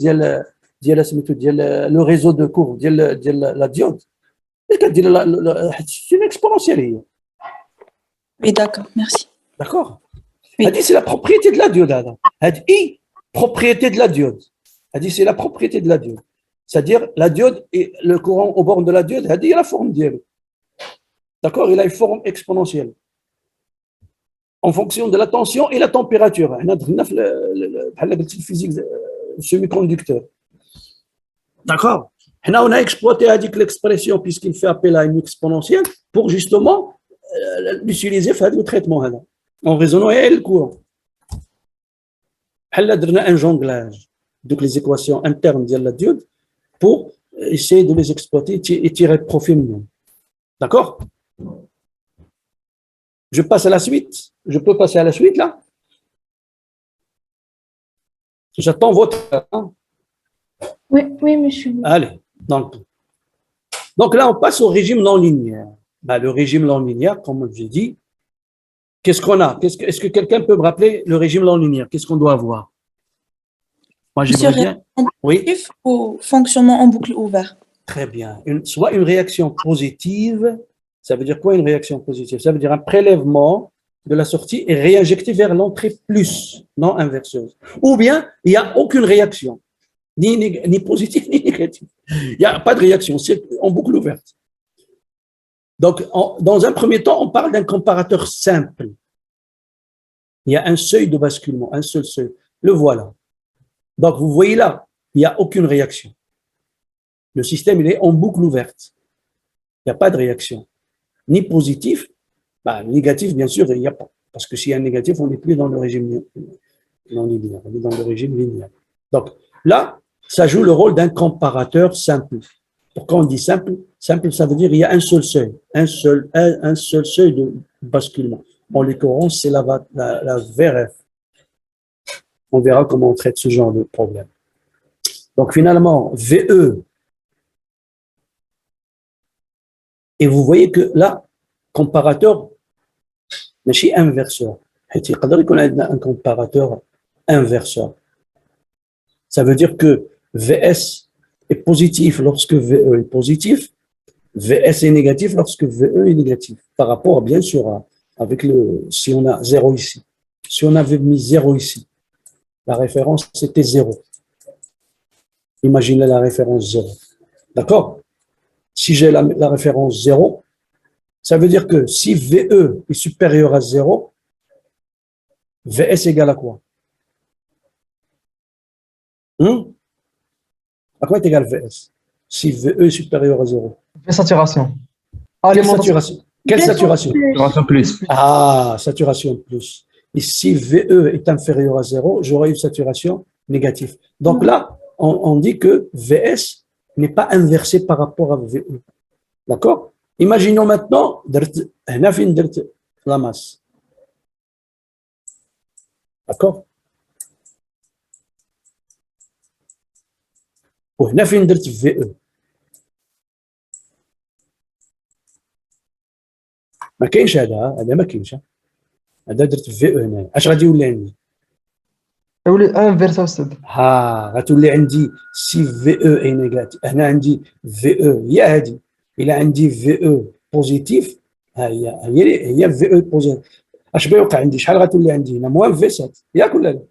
ديال سميتو ديال لو ريزو دو كور ديال لا ديود ملي كديري حيت سي اون اكسبونونسيال هي Oui, d'accord, merci. داكور Oui. هذه سي لا بروبريتي de la diode هذا هاد I propriété de la diode هذه سي لا بروبريتي de la diode c'est-à-dire la diode et le courant au bord de la diode هذه هي la forme ديالو d'accord il a une forme exponentielle en fonction de la tension et la température حنا دخلنا في بحال قلت الفيزيك semi conducteur d'accord حنا on a exploité هذيك l'expression puisqu'il fait appel à une exponentielle pour justement l'utiliser في هذا le traitement هذا en raisonnant et le courant بحال درنا un jonglage donc les équations internes ديال la diode pour essayer de les exploiter et tirer profit minimum. D'accord? Je passe à la suite. Je peux passer à la suite là? J'attends votre. Hein? Oui, monsieur. Allez. Donc là, on passe au régime non linéaire. Ben, le régime non linéaire, comme j'ai dit, qu'est-ce qu'on a? Est-ce que quelqu'un peut me rappeler le régime non linéaire? Qu'est-ce qu'on doit avoir? Moi, j'aimerais bien. Oui. Ou fonctionnement en boucle ouvert. Très bien. Soit une réaction positive, ça veut dire quoi une réaction positive? Ça veut dire un prélèvement de la sortie est réinjecté vers l'entrée plus, non inverseuse. Ou bien, il n'y a aucune réaction, ni positive ni négative. Il n'y a pas de réaction, c'est en boucle ouverte. Donc, dans un premier temps, on parle d'un comparateur simple. Il y a un seuil de basculement, un seul seuil. Le voilà. Donc, vous voyez là, il n'y a aucune réaction. Le système, il est en boucle ouverte. Il n'y a pas de réaction. Ni positif, bah, négatif, bien sûr, il n'y a pas. Parce que s'il y a un négatif, on n'est plus dans le régime non linéaire, on est dans le régime linéaire. Donc, là, ça joue le rôle d'un comparateur simple. Pourquoi on dit simple? Simple, ça veut dire qu'il y a un seul seuil, un seul seuil de basculement. En l'occurrence, c'est la VRF. On verra comment on traite ce genre de problème. Donc, finalement, VE. Et vous voyez que là, comparateur, ماشي inverseur. حيت يقدر يكون عندنا un comparateur inverseur. Ça veut dire que VS est positif lorsque VE est positif, VS est négatif lorsque VE est négatif. Par rapport, bien sûr, avec si on a 0 ici. Si on avait mis 0 ici, la référence c'était 0. Imaginez la référence 0. D'accord? Si j'ai la référence 0, ça veut dire que si VE est supérieur à 0, VS égale à quoi? À quoi est égal VS? Si VE est supérieur à 0. Saturation. Quelle saturation? Quelle saturation? Saturation plus. Ah, saturation plus. Et si VE est inférieur à 0, j'aurai une saturation négative. Donc là, on dit que VS n'est pas inversé par rapport à VE. D'accord? Imaginons maintenant, la masse. D'accord? وهنا فين درت VE. ما كاينش هذا ما كاينش. هذا درت VE هنا. اش غادي يولي عندي؟ يولي انفيرس استاذ. غتولي عندي سي VE اي نيجاتيف. هنا عندي VE هي هذه. إلا عندي VE بوزيتيف هي VE بوزيتيف. اش بيوقع عندي؟ شحال غتولي عندي هنا؟ موان في 7 ياك ولا لا؟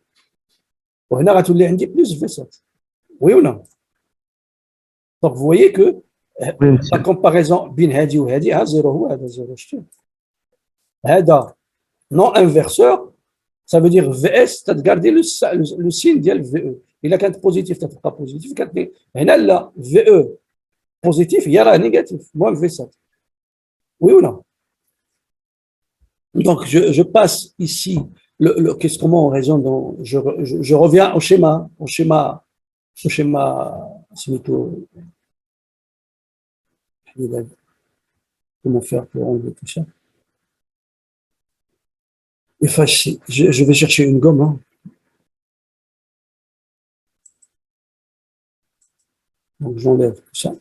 وهنا غتولي عندي بلس في 7. وي ولا non? Donc vous voyez que la comparaison بين هذه وهذه زيرو هو هذا زيرو شتو هذا non inverseur. Ça veut dire VS تتغاردي le signe ديال VE. إلا كانت بوزيتيف تتبقى بوزيتيف. هنا لا VE positif, il y a négatif, moins V7. Oui ou non? Donc, je passe ici, comment on raisonne, je reviens au schéma, c'est plutôt, comment faire pour enlever tout ça? Effacer, je vais chercher une gomme, hein. Donc, j'enlève tout ça.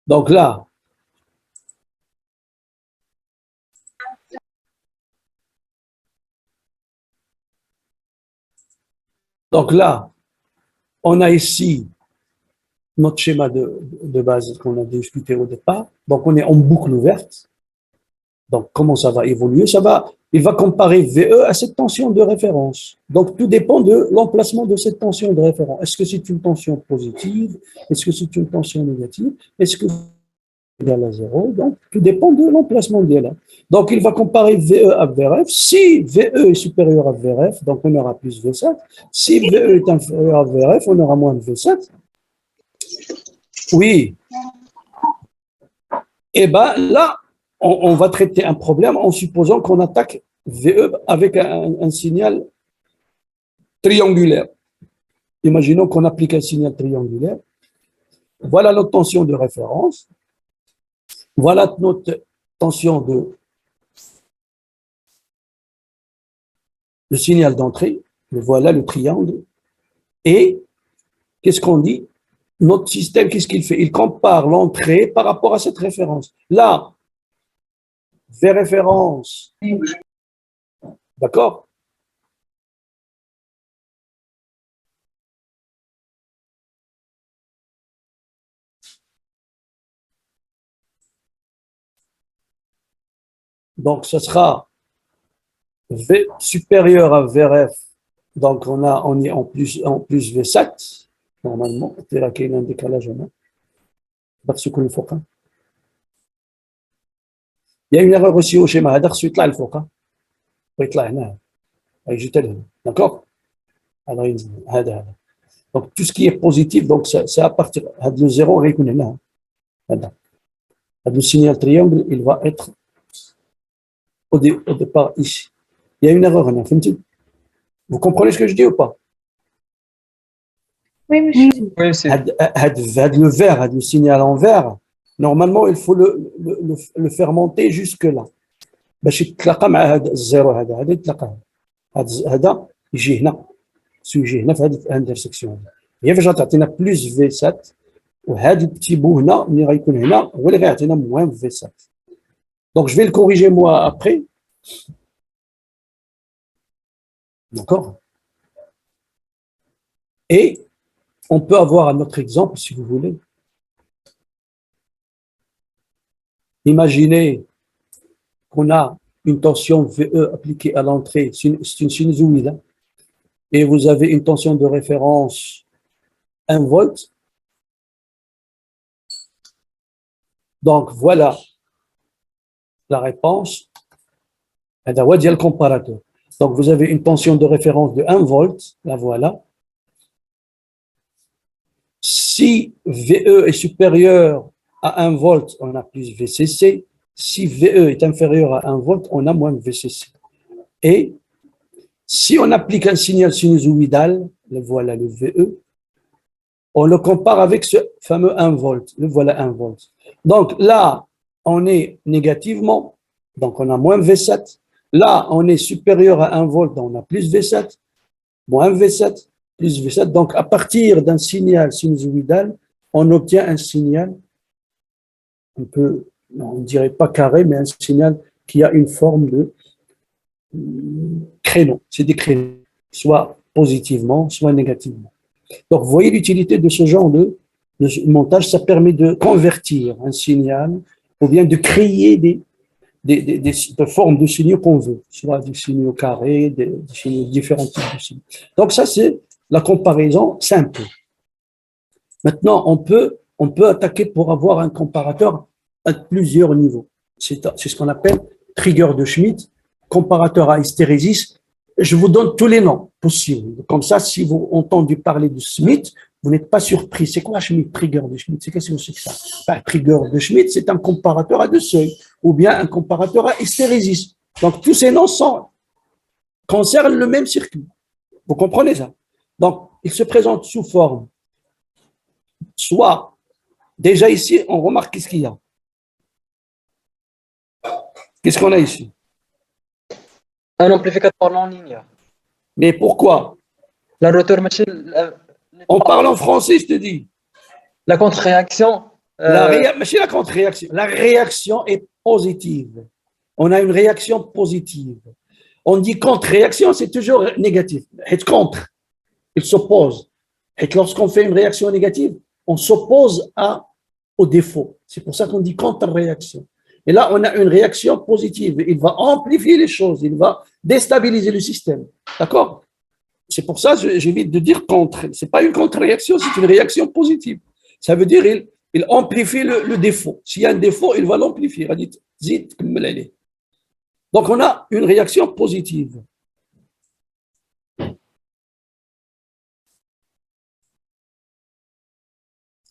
Donc là, on a ici notre schéma de base qu'on a discuté au départ. Donc, on est en boucle ouverte. Donc, comment ça va évoluer? Il va comparer VE à cette tension de référence. Donc, tout dépend de l'emplacement de cette tension de référence. Est-ce que c'est une tension positive? Est-ce que c'est une tension négative? Est-ce que c'est égal à 0? Donc, tout dépend de l'emplacement de là. Donc, il va comparer VE à VRF. Si VE est supérieur à VRF, donc on aura plus V7. Si VE est inférieur à VRF, on aura moins de V7. Oui. Et bien là, on va traiter un problème en supposant qu'on attaque VE avec un signal triangulaire. Imaginons qu'on applique un signal triangulaire. Voilà notre tension de référence. Voilà notre tension le signal d'entrée. Voilà le triangle. Et qu'est-ce qu'on dit? Notre système, qu'est-ce qu'il fait? Il compare l'entrée par rapport à cette référence. Là, V référence. D'accord? Donc, ce sera V supérieur à VRF. Donc, on est en plus V7. Normalement, c'est là qu'il y a un décalage. درسوا كل الفوق. Il y a une erreur aussi au schéma هذا خصو يطلع الفوق ويطلع هنا يجي حتى لهنا. داكور هذا ينزل هذا. Donc tout ce qui est positif, donc c'est à partir de 0 غيكون هنا. هذا le signal triangle, il va être au départ ici. Il y a une erreur هنا فهمتي؟ Vous comprenez ce que je dis ou pas? Oui, monsieur. Oui, c'est Le vert, le signal en vert, normalement il faut le faire monter jusque là. باش يتلاقى مع هذا الزيرو هذا يتلاقى هذا يجي هنا يجي هنا في هذه الانترسيكسيون. هي فاش غتعطينا بلس في 7 وهذا البتي بو هنا ملي غيكون هنا هو اللي غيعطينا موان في 7. Donc je vais le corriger moi après. D'accord? Et on peut avoir un autre exemple si vous voulez. Imaginez qu'on a une tension VE appliquée à l'entrée, c'est une sinusoïde, et vous avez une tension de référence 1 volt. Donc voilà la réponse. Le comparateur. Donc vous avez une tension de référence de 1 volt, la voilà. Si VE est supérieur à 1 volt, on a plus VCC. Si VE est inférieur à 1 volt, on a moins VCC. Et si on applique un signal sinusoïdal, le voilà le VE, on le compare avec ce fameux 1 volt, le voilà 1 volt. Donc là, on est négativement, donc on a moins V7. Là, on est supérieur à 1 volt, donc on a plus V7, moins V7, plus V7. Donc à partir d'un signal sinusoïdal, on obtient un signal un peu, on ne dirait pas carré, mais un signal qui a une forme de créneau. C'est des créneaux, soit positivement, soit négativement. Donc, vous voyez l'utilité de ce genre de montage, ça permet de convertir un signal ou bien de créer des formes de signaux qu'on veut, soit des signaux carrés, des signaux différents types de signaux. Donc, ça, c'est la comparaison simple. Maintenant, on peut attaquer pour avoir un comparateur à plusieurs niveaux. C'est ce qu'on appelle trigger de Schmitt, comparateur à hystérésis. Je vous donne tous les noms possibles. Comme ça, si vous entendez parler de Schmitt, vous n'êtes pas surpris. C'est quoi Schmitt, trigger de Schmitt? Qu'est-ce que c'est que ça? Trigger de Schmitt, c'est un comparateur à deux seuils ou bien un comparateur à hystérésis. Donc, tous ces noms concernent le même circuit. Vous comprenez ça? Donc, ils se présentent sous forme. Soit, déjà ici, on remarque qu'est-ce qu'il y a. Qu'est-ce qu'on a ici? Un amplificateur non linéaire. Mais pourquoi? La rotor machine. On parle en français, je te dis. La contre-réaction. La contre-réaction. La réaction est positive. On a une réaction positive. On dit contre-réaction, c'est toujours négatif. Être contre, il s'oppose. Et lorsqu'on fait une réaction négative, on s'oppose au défaut. C'est pour ça qu'on dit contre-réaction. Et là, on a une réaction positive. Il va amplifier les choses. Il va déstabiliser le système. D'accord? C'est pour ça que j'évite de dire contre. Ce n'est pas une contre-réaction, c'est une réaction positive. Ça veut dire il amplifie le défaut. S'il y a un défaut, il va l'amplifier. Donc, on a une réaction positive.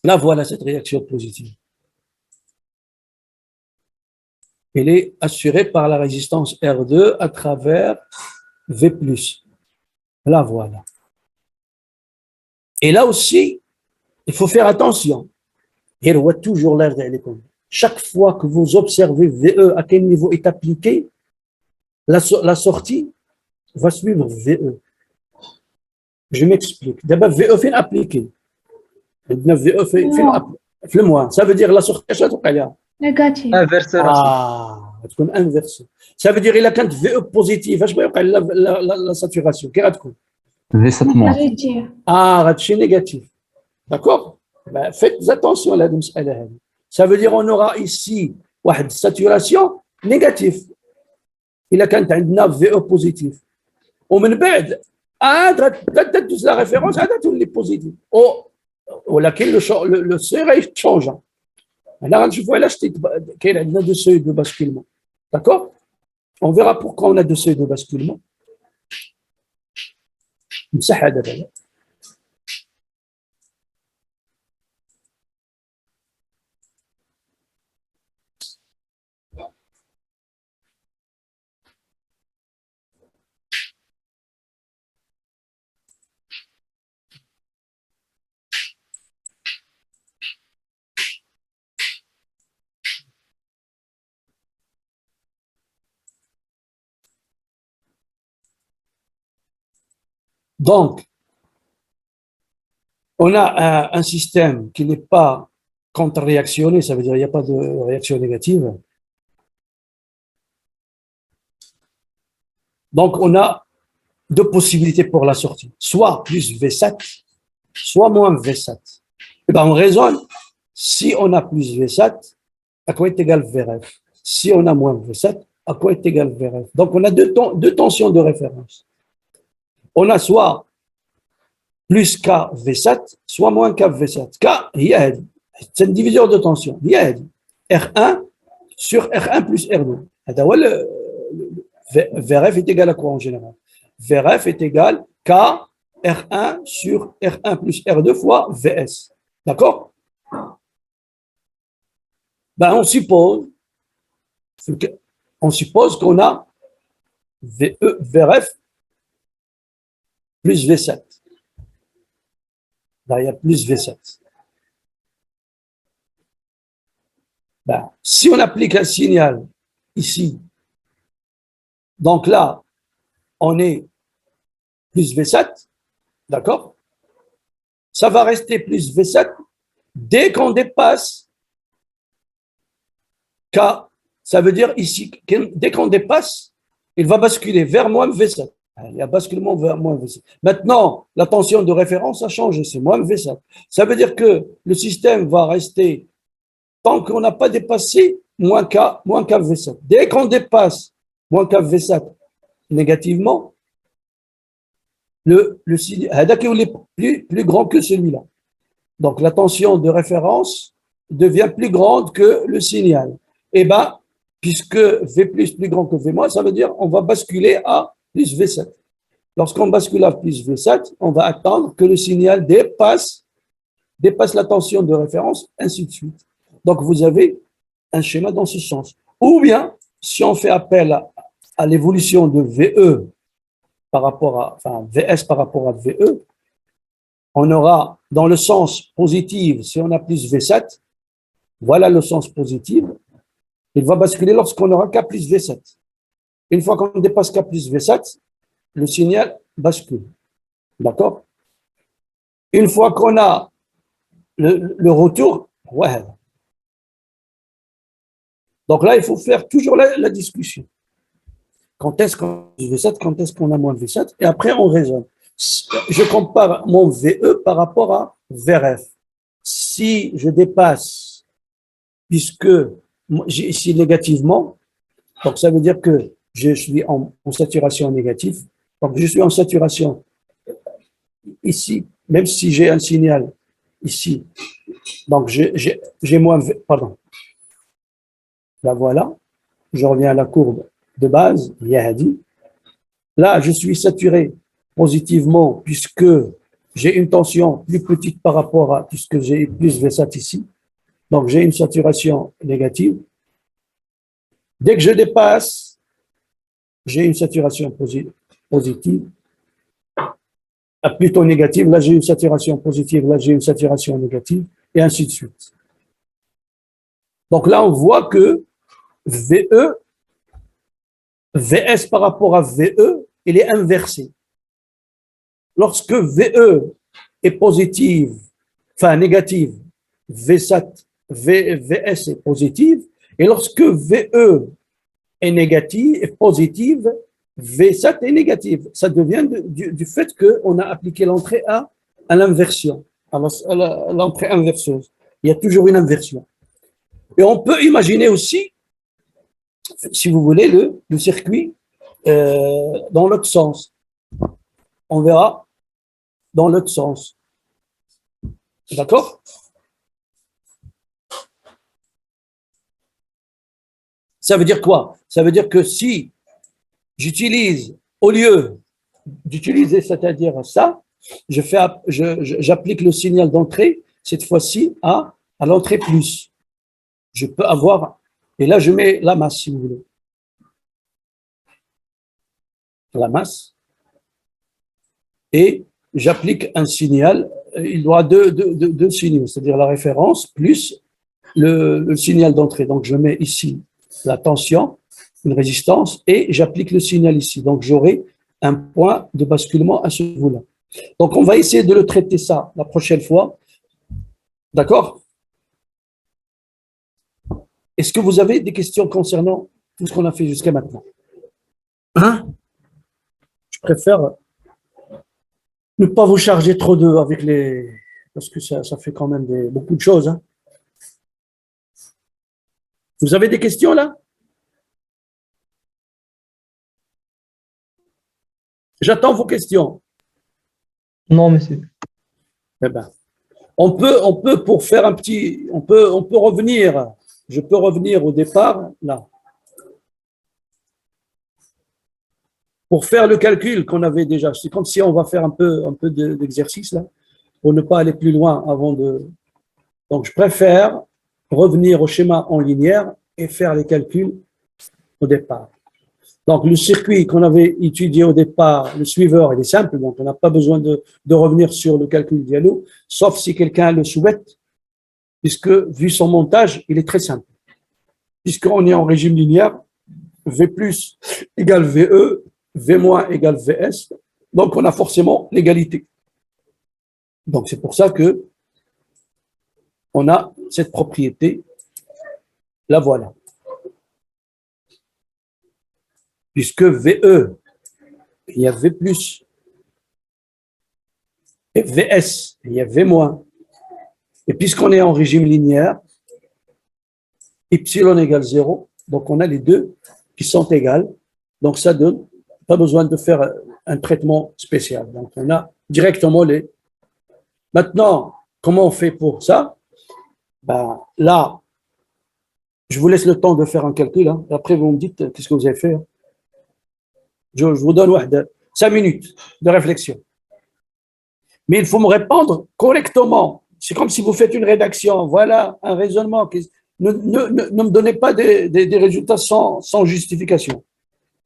Là, voilà cette réaction positive. Elle est assurée par la résistance R2 à travers V+. Là, voilà. Et là aussi, il faut faire attention. Il voit toujours l'air d'aller comme. Chaque fois que vous observez VE à quel niveau est appliqué, la sortie va suivre VE. Je m'explique. D'abord, VE fait appliquer. VE fait le moins. Ça veut dire la sortie, Négatif. Inversé. تكون inversé. Ça veut dire il a كانت VE positive. اش بيوقع la saturation كي غتكون V7 moins. Réduire. غتمشي négatif. D'accord? Ben, faites attention à la المسألة هذه. Ça veut dire on aura ici واحد saturation négatif. إلا كانت عندنا VE positif. ومن بعد تدوز la référence عاد تولي positive. ولكن le seuil change. Là, je vois là, qu'il y a deux seuils de basculement. D'accord? On verra pourquoi on a deux seuils de basculement. Donc, on a un système qui n'est pas contre-réactionné, ça veut dire qu'il n'y a pas de réaction négative. Donc, on a deux possibilités pour la sortie, soit plus V7, soit moins V7. Et ben, on raisonne, si on a plus V7, à quoi est égal VRF? Si on a moins V7, à quoi est égal VRF? Donc, on a deux tensions de référence. On a soit plus K V7, soit moins K V7. K, c'est une division de tension. R1 sur R1 plus R2. VRF est égal à quoi en général? VRF est égal K R1 sur R1 plus R2 fois VS. D'accord? Ben, on suppose qu'on a VRF plus V7. Là, il y a plus V7. Ben, si on applique un signal ici, donc là, on est plus V7, d'accord? Ça va rester plus V7 dès qu'on dépasse K. Ça veut dire ici, dès qu'on dépasse, il va basculer vers moins V7. Il y a basculement vers moins V7. Maintenant, la tension de référence a changé, c'est moins V7. Ça veut dire que le système va rester, tant qu'on n'a pas dépassé moins K V7. Dès qu'on dépasse moins K V7 négativement, le signe est plus grand que celui-là. Donc, la tension de référence devient plus grande que le signal. Eh bien, puisque V plus grand que V moins, ça veut dire qu'on va basculer à plus V7. Lorsqu'on bascule à plus V7, on va attendre que le signal dépasse la tension de référence, ainsi de suite. Donc, vous avez un schéma dans ce sens. Ou bien, si on fait appel à l'évolution de VE par rapport à, enfin, VS par rapport à VE, on aura dans le sens positif, si on a plus V7, voilà le sens positif, il va basculer lorsqu'on aura K plus V7. Une fois qu'on dépasse K plus V7, le signal bascule. D'accord? Une fois qu'on a le retour, ouais. Donc là, il faut faire toujours la discussion. Quand est-ce qu'on a V7, quand est-ce qu'on a moins V7, et après on raisonne. Je compare mon VE par rapport à VRF. Si je dépasse, puisque j'ai ici négativement, donc ça veut dire que je suis en saturation négative, donc je suis en saturation ici, même si j'ai un signal ici, donc j'ai moins, pardon, là voilà, je reviens à la courbe de base, Yahdi. Là, je suis saturé positivement puisque j'ai une tension plus petite par rapport à, puisque j'ai plus V7 ici, donc j'ai une saturation négative. Dès que je dépasse, j'ai une saturation positive, plutôt négative, là j'ai une saturation positive, là j'ai une saturation négative, et ainsi de suite. Donc là, on voit que VE, VS par rapport à VE, il est inversé. Lorsque VE est positive, enfin négative, VS est positive, et lorsque VE est négative, est positive, V7 est négative. Ça devient du fait qu'on a appliqué l'entrée à l'inversion, à l'entrée inverseuse. Il y a toujours une inversion. Et on peut imaginer aussi, si vous voulez, le circuit dans l'autre sens. On verra dans l'autre sens. D'accord? Ça veut dire quoi? Ça veut dire que si j'utilise, au lieu d'utiliser, c'est-à-dire ça, j'applique le signal d'entrée, cette fois-ci à l'entrée plus. Je peux avoir, et là je mets la masse si vous voulez. La masse, et j'applique un signal, il doit deux signaux, c'est-à-dire la référence plus le signal d'entrée. Donc je mets ici la tension, une résistance, et j'applique le signal ici. Donc j'aurai un point de basculement à ce niveau-là. Donc on va essayer de le traiter ça la prochaine fois. D'accord? Est-ce que vous avez des questions concernant tout ce qu'on a fait jusqu'à maintenant? Hein? Je préfère ne pas vous charger trop d'eux avec les... Parce que ça fait quand même beaucoup de choses. Hein. Vous avez des questions là? J'attends vos questions. Non, monsieur. Eh ben, on peut pour faire un petit... On peut revenir. Je peux revenir au départ, là. Pour faire le calcul qu'on avait déjà. C'est comme si on va faire un peu d'exercice là, pour ne pas aller plus loin avant de... Donc, je préfère revenir au schéma en linéaire et faire les calculs au départ. Donc, le circuit qu'on avait étudié au départ, le suiveur, il est simple, donc on n'a pas besoin de revenir sur le calcul dialogue, sauf si quelqu'un le souhaite, puisque, vu son montage, il est très simple. Puisqu'on est en régime linéaire, V plus égale VE, V moins égale VS, donc on a forcément l'égalité. Donc, c'est pour ça que on a cette propriété, la voilà. Puisque VE, il y a V plus, et VS, il y a V moins. Et puisqu'on est en régime linéaire, epsilon égale 0, donc on a les deux qui sont égales. Donc ça donne, pas besoin de faire un traitement spécial. Donc on a directement les... Maintenant, comment on fait pour ça? Ben, là, je vous laisse le temps de faire un calcul. Hein. Après, vous me dites qu'est-ce que vous avez fait. Hein. Je vous donne 5 minutes de réflexion. Mais il faut me répondre correctement. C'est comme si vous faites une rédaction. Voilà un raisonnement. Ne me donnez pas des résultats sans justification.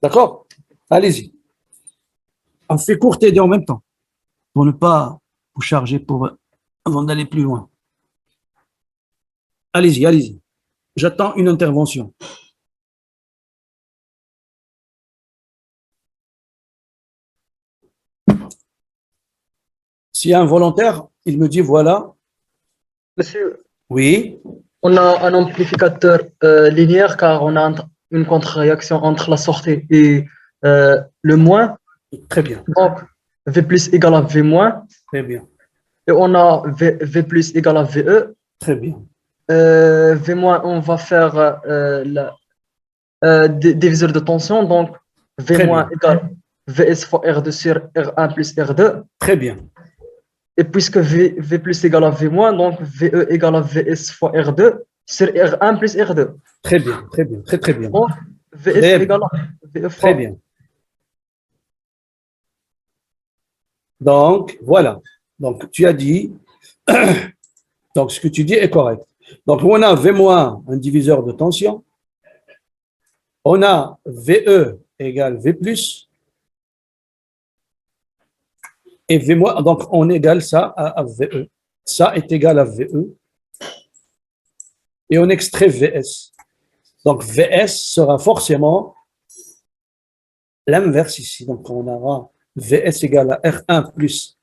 D'accord? Allez-y. On fait court et en même temps pour ne pas vous charger avant d'aller plus loin. Allez-y, allez-y. J'attends une intervention. S'il y a un volontaire, il me dit voilà. Monsieur, Oui, on a un amplificateur linéaire car on a une contre-réaction entre la sortie et le moins. très bien, Donc, V plus égale à V moins. très bien, Et on a V plus égale à VE. très bien. V moins, on va faire diviseur de tension. Donc, V Très moins bien. égale Vs fois R2 sur R1 plus R2. Très bien, Et puisque V plus égale à V moins, donc VE égale à Vs fois R2 sur R1 plus R2. très bien, très bien, très très bien. Donc, Vs Très égale à VE fois... Très bien. Donc, voilà. Donc, tu as dit, donc ce que tu dis est correct. Donc, on a V moins, un diviseur de tension. On a VE égale V plus. Et V moins, donc on égale ça à VE. Ça est égal à VE. Et on extrait VS. Donc, VS sera forcément l'inverse ici. Donc, on aura VS égale à R1 plus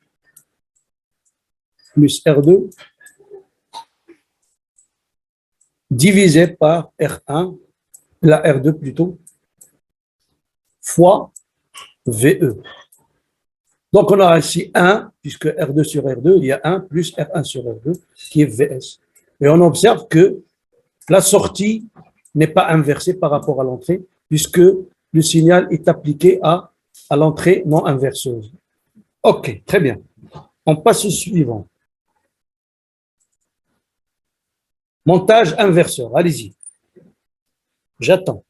R2 divisé par R1, la R2 plutôt, fois VE. Donc, on aura ici 1, puisque R2 sur R2, il y a 1 plus R1 sur R2, qui est VS. Et on observe que la sortie n'est pas inversée par rapport à l'entrée, puisque le signal est appliqué à l'entrée non inverseuse. OK, très bien. On passe au suivant. Montage inverseur, allez-y. J'attends.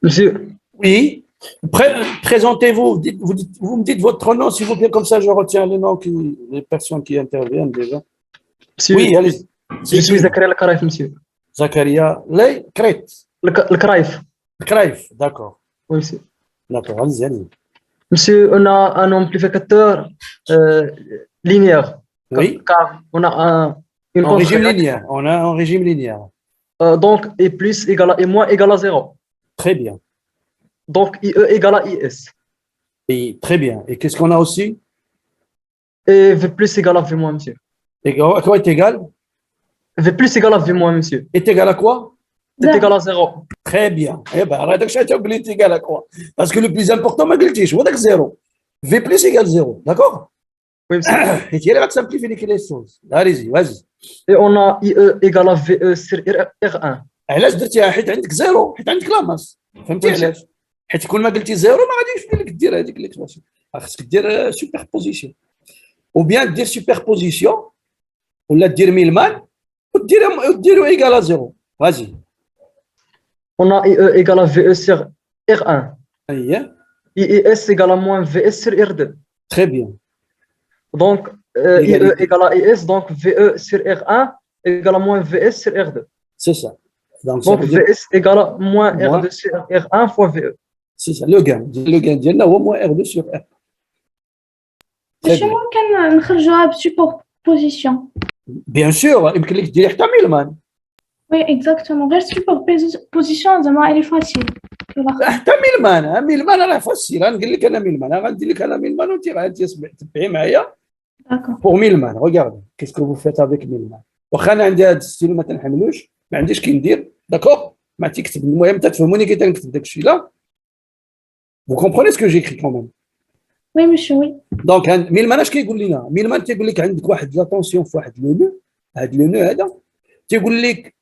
Monsieur, Oui. Présentez-vous. Vous me dites votre nom, s'il vous plaît, comme ça je retiens les noms, les personnes qui interviennent déjà. monsieur, Oui, allez. je suis Zakaria Al-Karaif, monsieur. Zakaria Ley Kret. Al-Karaif, Kraif, d'accord. oui, monsieur. D'accord, allez, allez. Monsieur, on a un amplificateur linéaire, Oui, car on a une en régime contre-réaction. linéaire. On a un régime linéaire. Donc, E plus égale à E moins égale à 0. Très bien. Donc, IE égale à IS. Et très bien. Et qu'est-ce qu'on a aussi? Et V plus égale à V moins, monsieur. Et quoi est égal? V plus égale à V moins, monsieur. Est égal à quoi? C'est Zéro. égal à 0. Très bien. Eh ben, arrête de est égal à quoi? Parce que le plus important, ما قلتيش هو داك zéro. V plus égale 0. D'accord? Oui, monsieur. Et tu vas simplifier les choses. Allez-y, vas-y. Et on a IE égale à VE sur R1. علاش درتيها؟ حيت عندك زيرو، حيت عندك لاماس. فهمتي ماشي. علاش؟ حيت كل ما قلتي زيرو ما غاديش يدير لك دير هذيك ليكسبرسيون. خاصك دير سوبر بوزيسيون. او بيان دير سوبر بوزيسيون ولا دير ميلمان وديرو ايكال زيرو. فازي. On a IE égale à VE sur R1. اييه. IES égale à moins VS sur R2. Très bien. Donc, IE Égalité. égale à IS, donc VE sur R1 égale à moins VS sur R2. C'est ça. Donc ça Donc, veut dire VS égale à moins Moins. R2 sur R1 fois VE. c'est ça. Le gain ديالنا هو moins R2 sur R. Très باش bien. ممكن نخرجوها بسوبربوزيسيون. Bien sûr, يمكن لك ديري حتى ميلمان. وي اكزاكتومون غير سوبربوزيسيون زعما الي فاسيل. حتى ميلمان راه فاسيل. غنقول لك انا ميلمان، غندير لك انا ميلمان وانت غادي تبعي معايا. داكور. Pour Milman, regardez, qu'est-ce que vous faites avec Milman. واخا عندي هذا الستيل ما تنحملوش، ما عنديش كي ندير، داكور؟ ما تكتب، المهم تفهموني كي تنكتب داك الشيء لا. Vous comprenez ce que j'écris quand même. وي مسيو وي. دونك ميلمان اش كيقول لنا؟ ميلمان تيقول لك عندك واحد لاتونسيون في واحد لو نو، هذا لو نو هذا تيقول لك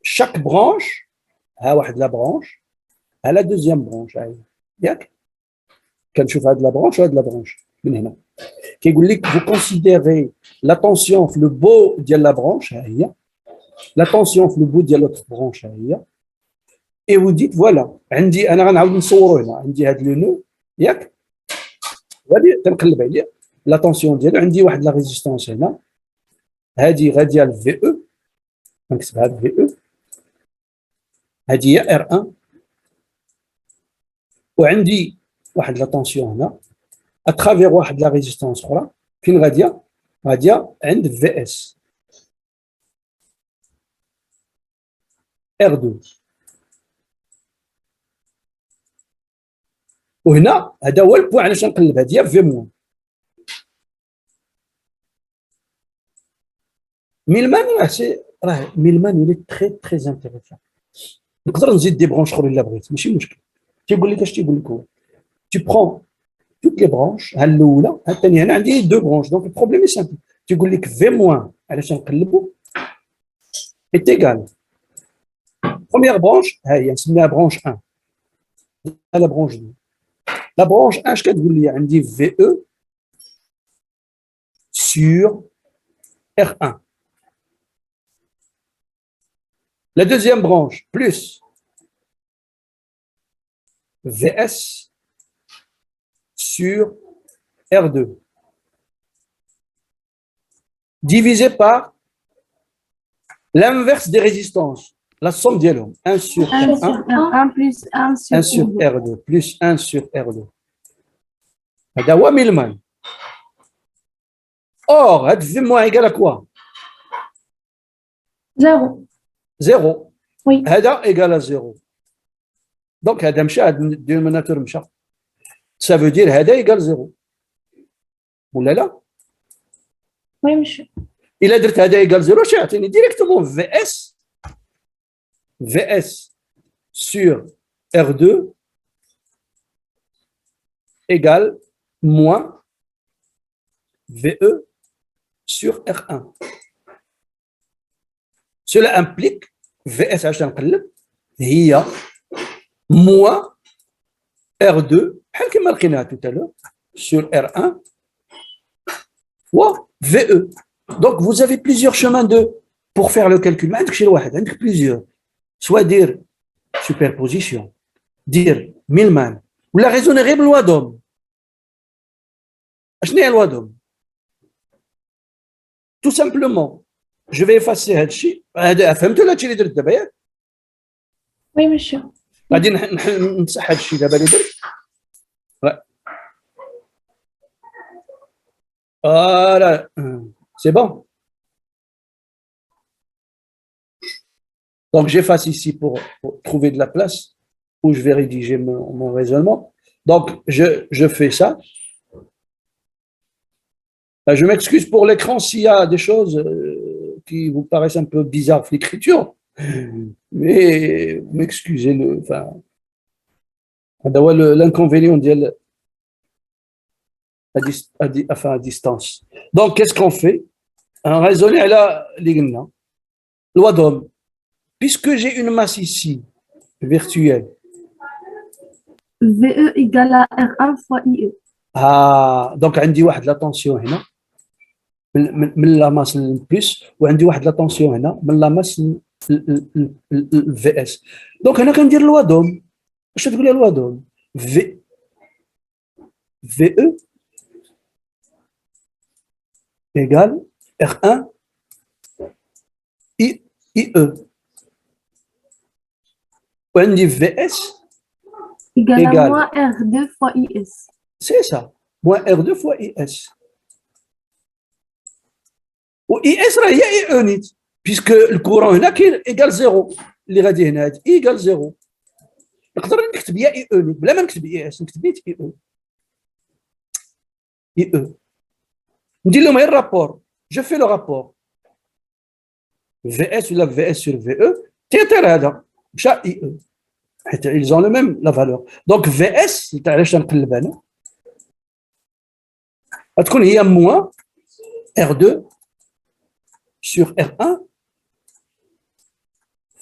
شاك برانش، ها واحد لا برانش، ها لا دوزيام برانش، ها هي ياك؟ كنشوف هاد لا برانش وهاد لا برانش من هنا. كيقول لك vous considérez la tension في le bout ديال la branche ها هي، la tension في le bout ديال l'autre branche ها هي، et vous dites voilà عندي انا غنعاود نصورو هنا، عندي هاد لو نو ياك، غادي تنقلب عليه لا tension ديالو، عندي واحد لا ريزيستانس هنا، هادي غاديه ل في او، نكتبها في او، هادي هي ار 1، وعندي واحد لا tension هنا اترافير واحد لا ريزيستانس اخرى، فين غاديه؟ غاديه عند في اس ار 2. وهنا هذا هو البوان علاش نقلب، هذه في موان. ميلمان راه ميلمان ولي تري تري انتيريسون. نقدر نزيد دي برونش اخرين الا بغيت، ماشي مشكل. تيقول لك اش تيقول لك هو tu prends toutes les branches ها الاولى ها الثانيه، هنا عندي دو برونش، دونك البروبليم سامبل. تيقول لك في موان علاش نقلبوا est égal première branche ها هي نسميها برونش 1، لا برونش 2. لا برونش 1 اش كتقول لي؟ عندي في او sur R1. La deuxième branche plus VS sur R2 divisé par l'inverse des résistances, la somme dialogue 1 sur R1, 1 plus 1 sur 1 sur R2 plus 1 sur R2. هذا هو ميلمان. Or, هاد في moins égal à quoi? زيرو. 0. Oui. هذا égal à 0. Donc هذا مشى، هذا الدينوميناتور مشى. Ça veut dire هذا égal 0. ولا لا؟ Oui, monsieur. الا درت هذا ايكال زيرو شي يعطيني ديريكتومون في اس sur R2 égale moins VE sur R1. Cela implique VS عشان نقلب هي moins R2 بحال كما لقيناها tout à l'heure sur R1 fois VE. Donc vous avez plusieurs chemins pour faire le calcul. ما عندكش شي واحد عندك plusieurs. Soit dire superposition, dire Millman ولا raisonner غير باللوا دوم. شنو هي اللوا دوم؟ Tout simplement je vais effacer هذا الشيء. هذا فهمتوا ولا هادشي اللي درت دابا ياك؟ Oui, monsieur. غادي نمسح هذا الشيء دابا اللي درت. Voilà, c'est bon. Donc j'efface ici pour trouver de la place où je vais rédiger mon raisonnement. Donc je fais ça. Je m'excuse pour l'écran s'il y a des choses qui vous paraissent un peu bizarres dans l'écriture, mais m'excusez-le. Enfin, l'inconvénient à distance. Donc qu'est-ce qu'on fait? Un raisonner à la ligna, loi d'homme. Puisque j'ai une masse ici virtuelle. VE égale à R1 fois IE. Ah, donc عندي واحد لا طونسيون هنا من لا ماس البلس وعندي واحد لا طونسيون هنا من لا ماس الفي اس. دونك هنا كندير لوا دوم. اش تقول لي لوا دوم؟ في او égale R1 IE. وعندي في اس Égale à Égale. moins R2 fois IS. c'est ça, moins R2 fois IS. و IS راه هي IE نيت puisque الكورون هنا كاين ايكال زيرو اللي غادي هنا هاد ايكال زيرو. نقدر نكتب يا IE نيت بلا ما نكتب IS نكتب نيت IE. ندير لهم غير الرابور. جو في لو رابور VS ولا VS sur VE تيطير هذا مشى IE حيت ils ont le même la valeur. donc VS تاع علاش نقلب انا غتكون هي moins R2 sur R1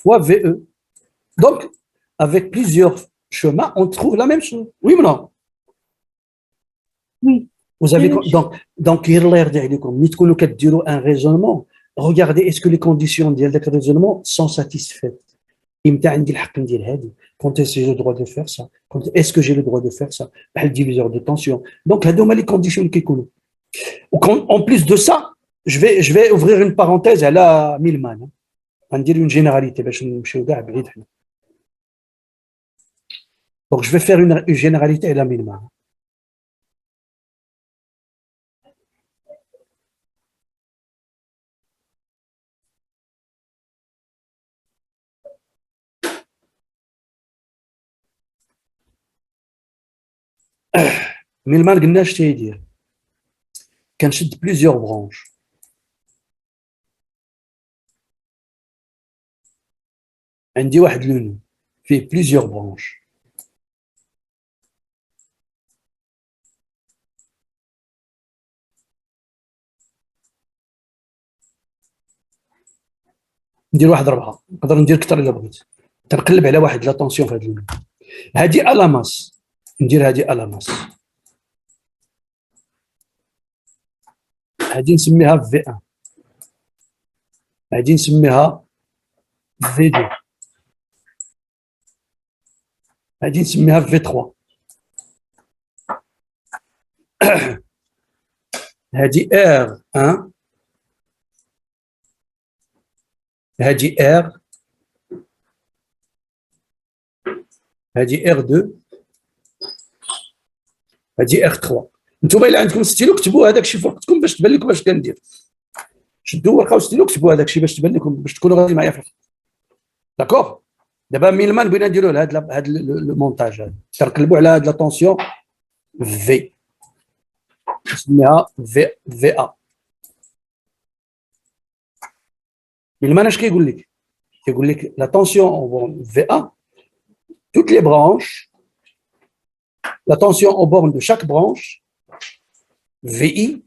fois VE. Donc, avec plusieurs chemins, on trouve la même chose. Oui ou non? Oui. Vous avez Oui, donc un raisonnement. Regardez est-ce que les conditions de ce raisonnement sont satisfaites. Quand est-ce que j'ai le droit de faire ça? Est-ce que j'ai le droit de faire ça? Le diviseur de tension. Donc, les conditions qui coulent. En plus de ça, je vais ouvrir une parenthèse à la Millman. On dire une généralité. Donc, je vais faire une généralité à la Millman. Millman قلنا اش تيدير كنشد plusieurs branches عندي واحد لونو فيه plusieurs branches ندير واحد 4 نقدر ندير اكثر الا بغيت تنقلب على واحد لا طونسيون في هذا اللون هذه الاماس ندير هذه الاماس هذه نسميها في 1 هذه نسميها في 2 هذه نسميها في 3 هذه ار 1 هذه ار هذه ار 2 هذه ار 3 نتوما الا عندكم ستيلو كتبوا هذاك الشيء فوقتكم باش تبان لكم اش كندير شدوا ورقه وستيلو كتبوا هذاك الشيء باش تبان لكم باش تكونوا غادي معايا في الخط داكوغ دابا ميلمان بغينا نديروا هذا المونتاج هذا تنقلبوا على هذه لا طونسيون في نسميها VA. ميلمان اش كيقول لك؟ كيقول لك la tension en borne VA, toutes les branches, la tension en borne de chaque branche, VI,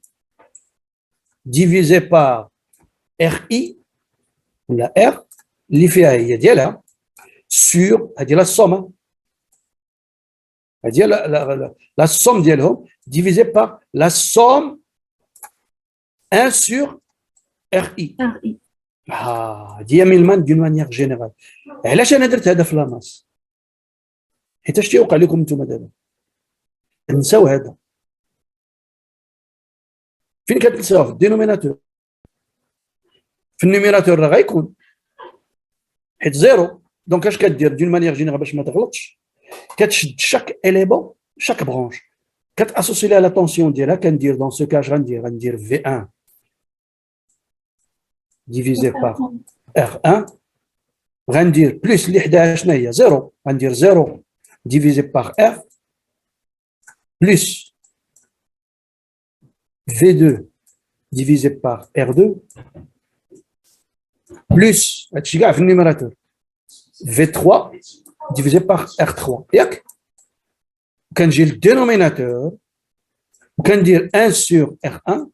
divisé par RI, ou la R, اللي فيها هي ديالها, sur, هذه la somme, هذه la somme ديالهم, divisé par la somme 1 sur RI. هذه ميلمان d'une manière générale. علاش انا درت هذا في لاماس؟ حيت اش تيوقع لكم نتوما دابا؟ نساو هذا. فين كتنساوه؟ في الدينوميناتور. في النيميراتور راه غيكون حيت زيرو. دونك اش كدير دون مانيير جينيرال باش ما تغلطش؟ كتشد شاك اليمون شاك برونش كتاسوسي لها لا طونسيون ديالها. كندير دون سو كاج غندير في 1 ديفيزي بار ار 1 غندير بلس اللي حداها شنو هي؟ زيرو. غندير زيرو ديفيزي بار ار بلس في 2 ديفيزي بار ار 2 بلس هادشي كاع في النيميراتور في 3 divisé par R3. ياك؟ وكنجي للدينوميناتور وكندير 1 sur R1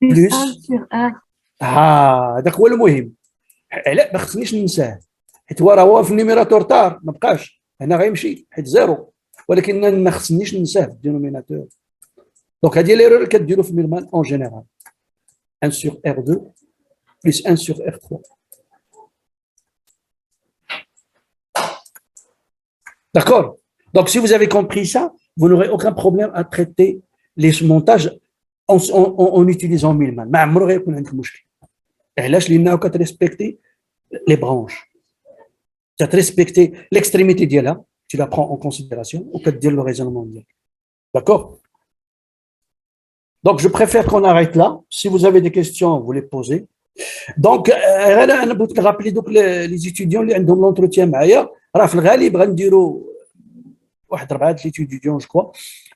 بلس 1 sur R. هذاك هو المهم. علاش ما خصنيش ننساه؟ حيت هو راه هو في النيميراتور طار ما بقاش هنا غيمشي حيت زيرو، ولكن ما خصنيش ننساه في الدينوميناتور. دونك هذه ليرور اللي كديروا في ميلمان اون جينيرال 1 sur R2 plus 1 sur R3. D'accord? Donc, si vous avez compris ça, vous n'aurez aucun problème à traiter les montages en utilisant Millman. ما عمره غيكون عندك مشكل. علاش؟ لأنه كتريسبكتي les branches. كتريسبكتي l'extrémité ديالها, tu la prends en considération وكدير le raisonnement ديالك. D'accord? Donc, je préfère qu'on arrête là. Si vous avez des questions, vous les posez. Donc, أنا بغيت نرابلي دوك les étudiants اللي عندهم l'entretien معايا. راه في الغالب غنديروا واحد 4 ليتيديون جو كوا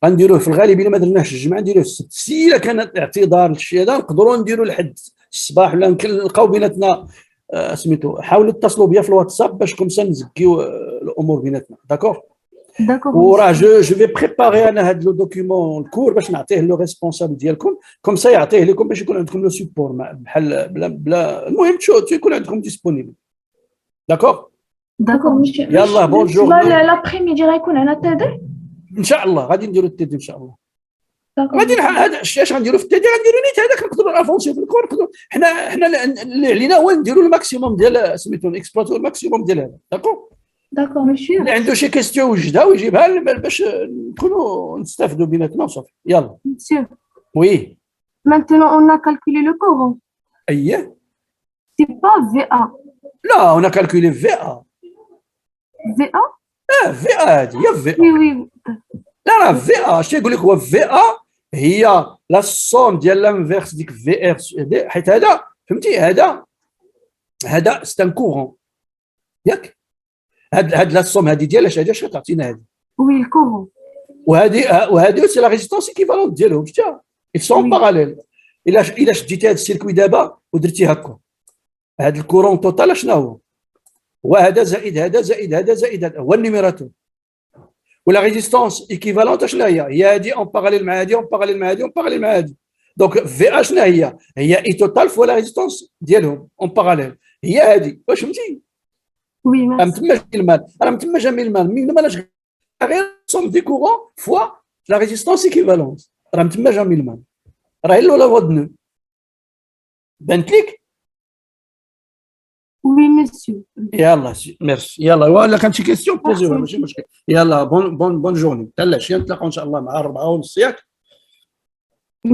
غنديروه في الغالب الا ما درناهش الجمعه نديروه السبت. سي الا كان اعتذار للشيء هذا نقدروا نديروا لحد الصباح ولا نلقاو بيناتنا سميتو. حاولوا اتصلوا بيا في الواتساب باش كومسا نزكيو الامور بيناتنا. داكور وراه جو في بريباري انا هذا لو دوكيومون الكور باش نعطيه لو ريسبونسابل ديالكم كومسا يعطيه لكم باش يكون عندكم لو سيبور بحال بلا المهم يكون عندكم ديسپونيبل. داكور D'accord, monsieur. يلا بونجور. L'après-midi غيكون عندنا التدريب ان شاء الله غادي نديروا التدريب ان شاء الله. D'accord. غادي هذا اش غنديروا في التدريب؟ غنديروا نيت هذاك نقدروا افونسيو في الكور. حنا اللي علينا هو نديروا الماكسيموم ديال سميتو اكسبلوتو الماكسيموم ديال هذا. داكور D'accord, monsieur. اللي عنده شي كيستيون وجدها ويجيبها باش نكونوا نستافدوا بيناتنا وصافي. يلا. Monsieur, وي maintenant on a calculé le courant. اييه. C'est pas VA. لا هنا كالكولي في ا. VA? في ا هذه هي في Oui, ا. oui. لا في ا اش يقول لك هو في ا هي لا سوم ديال لانفيرس ديك في ار حيت هذا فهمتي هذا سي ان كورون ياك. هاد لا سوم هذه ديال اش كتعطينا هذه. Oui, le courant. وهذه سي لا ريزيستونس ايكيفالونت ديالهم شتا ils sont parallèles. الا شديتي هذا السيركوي دابا ودرتي هكا هذا الكورون توتال شنو هو؟ وهذا زائد هذا زائد هذا زائد هذا هو النيميراتور. ولا ريزيستونس ايكيفالونت شنو هي هذه اون باراليل مع هذه اون باراليل مع هذه اون باراليل مع هذه. دونك في ا شنو هي اي توتال فوا لا ريزيستونس ديالهم اون باراليل هي هذه. واش فهمتي؟ Oui, راه merci. تما المال راه تما جا المال مالاش غير سوم دي كورون فوا لا ريزيستونس ايكيفالونت راه تما جا المال راه الا لا ودنو بانت لك. Oui, monsieur. يلا ميرسي. يلا ولا كان شي كيستيون بوزيوها ماشي مشكل. يلا بون جورني. تلاش نتلاقاو ان شاء الله مع 4:30 ياك.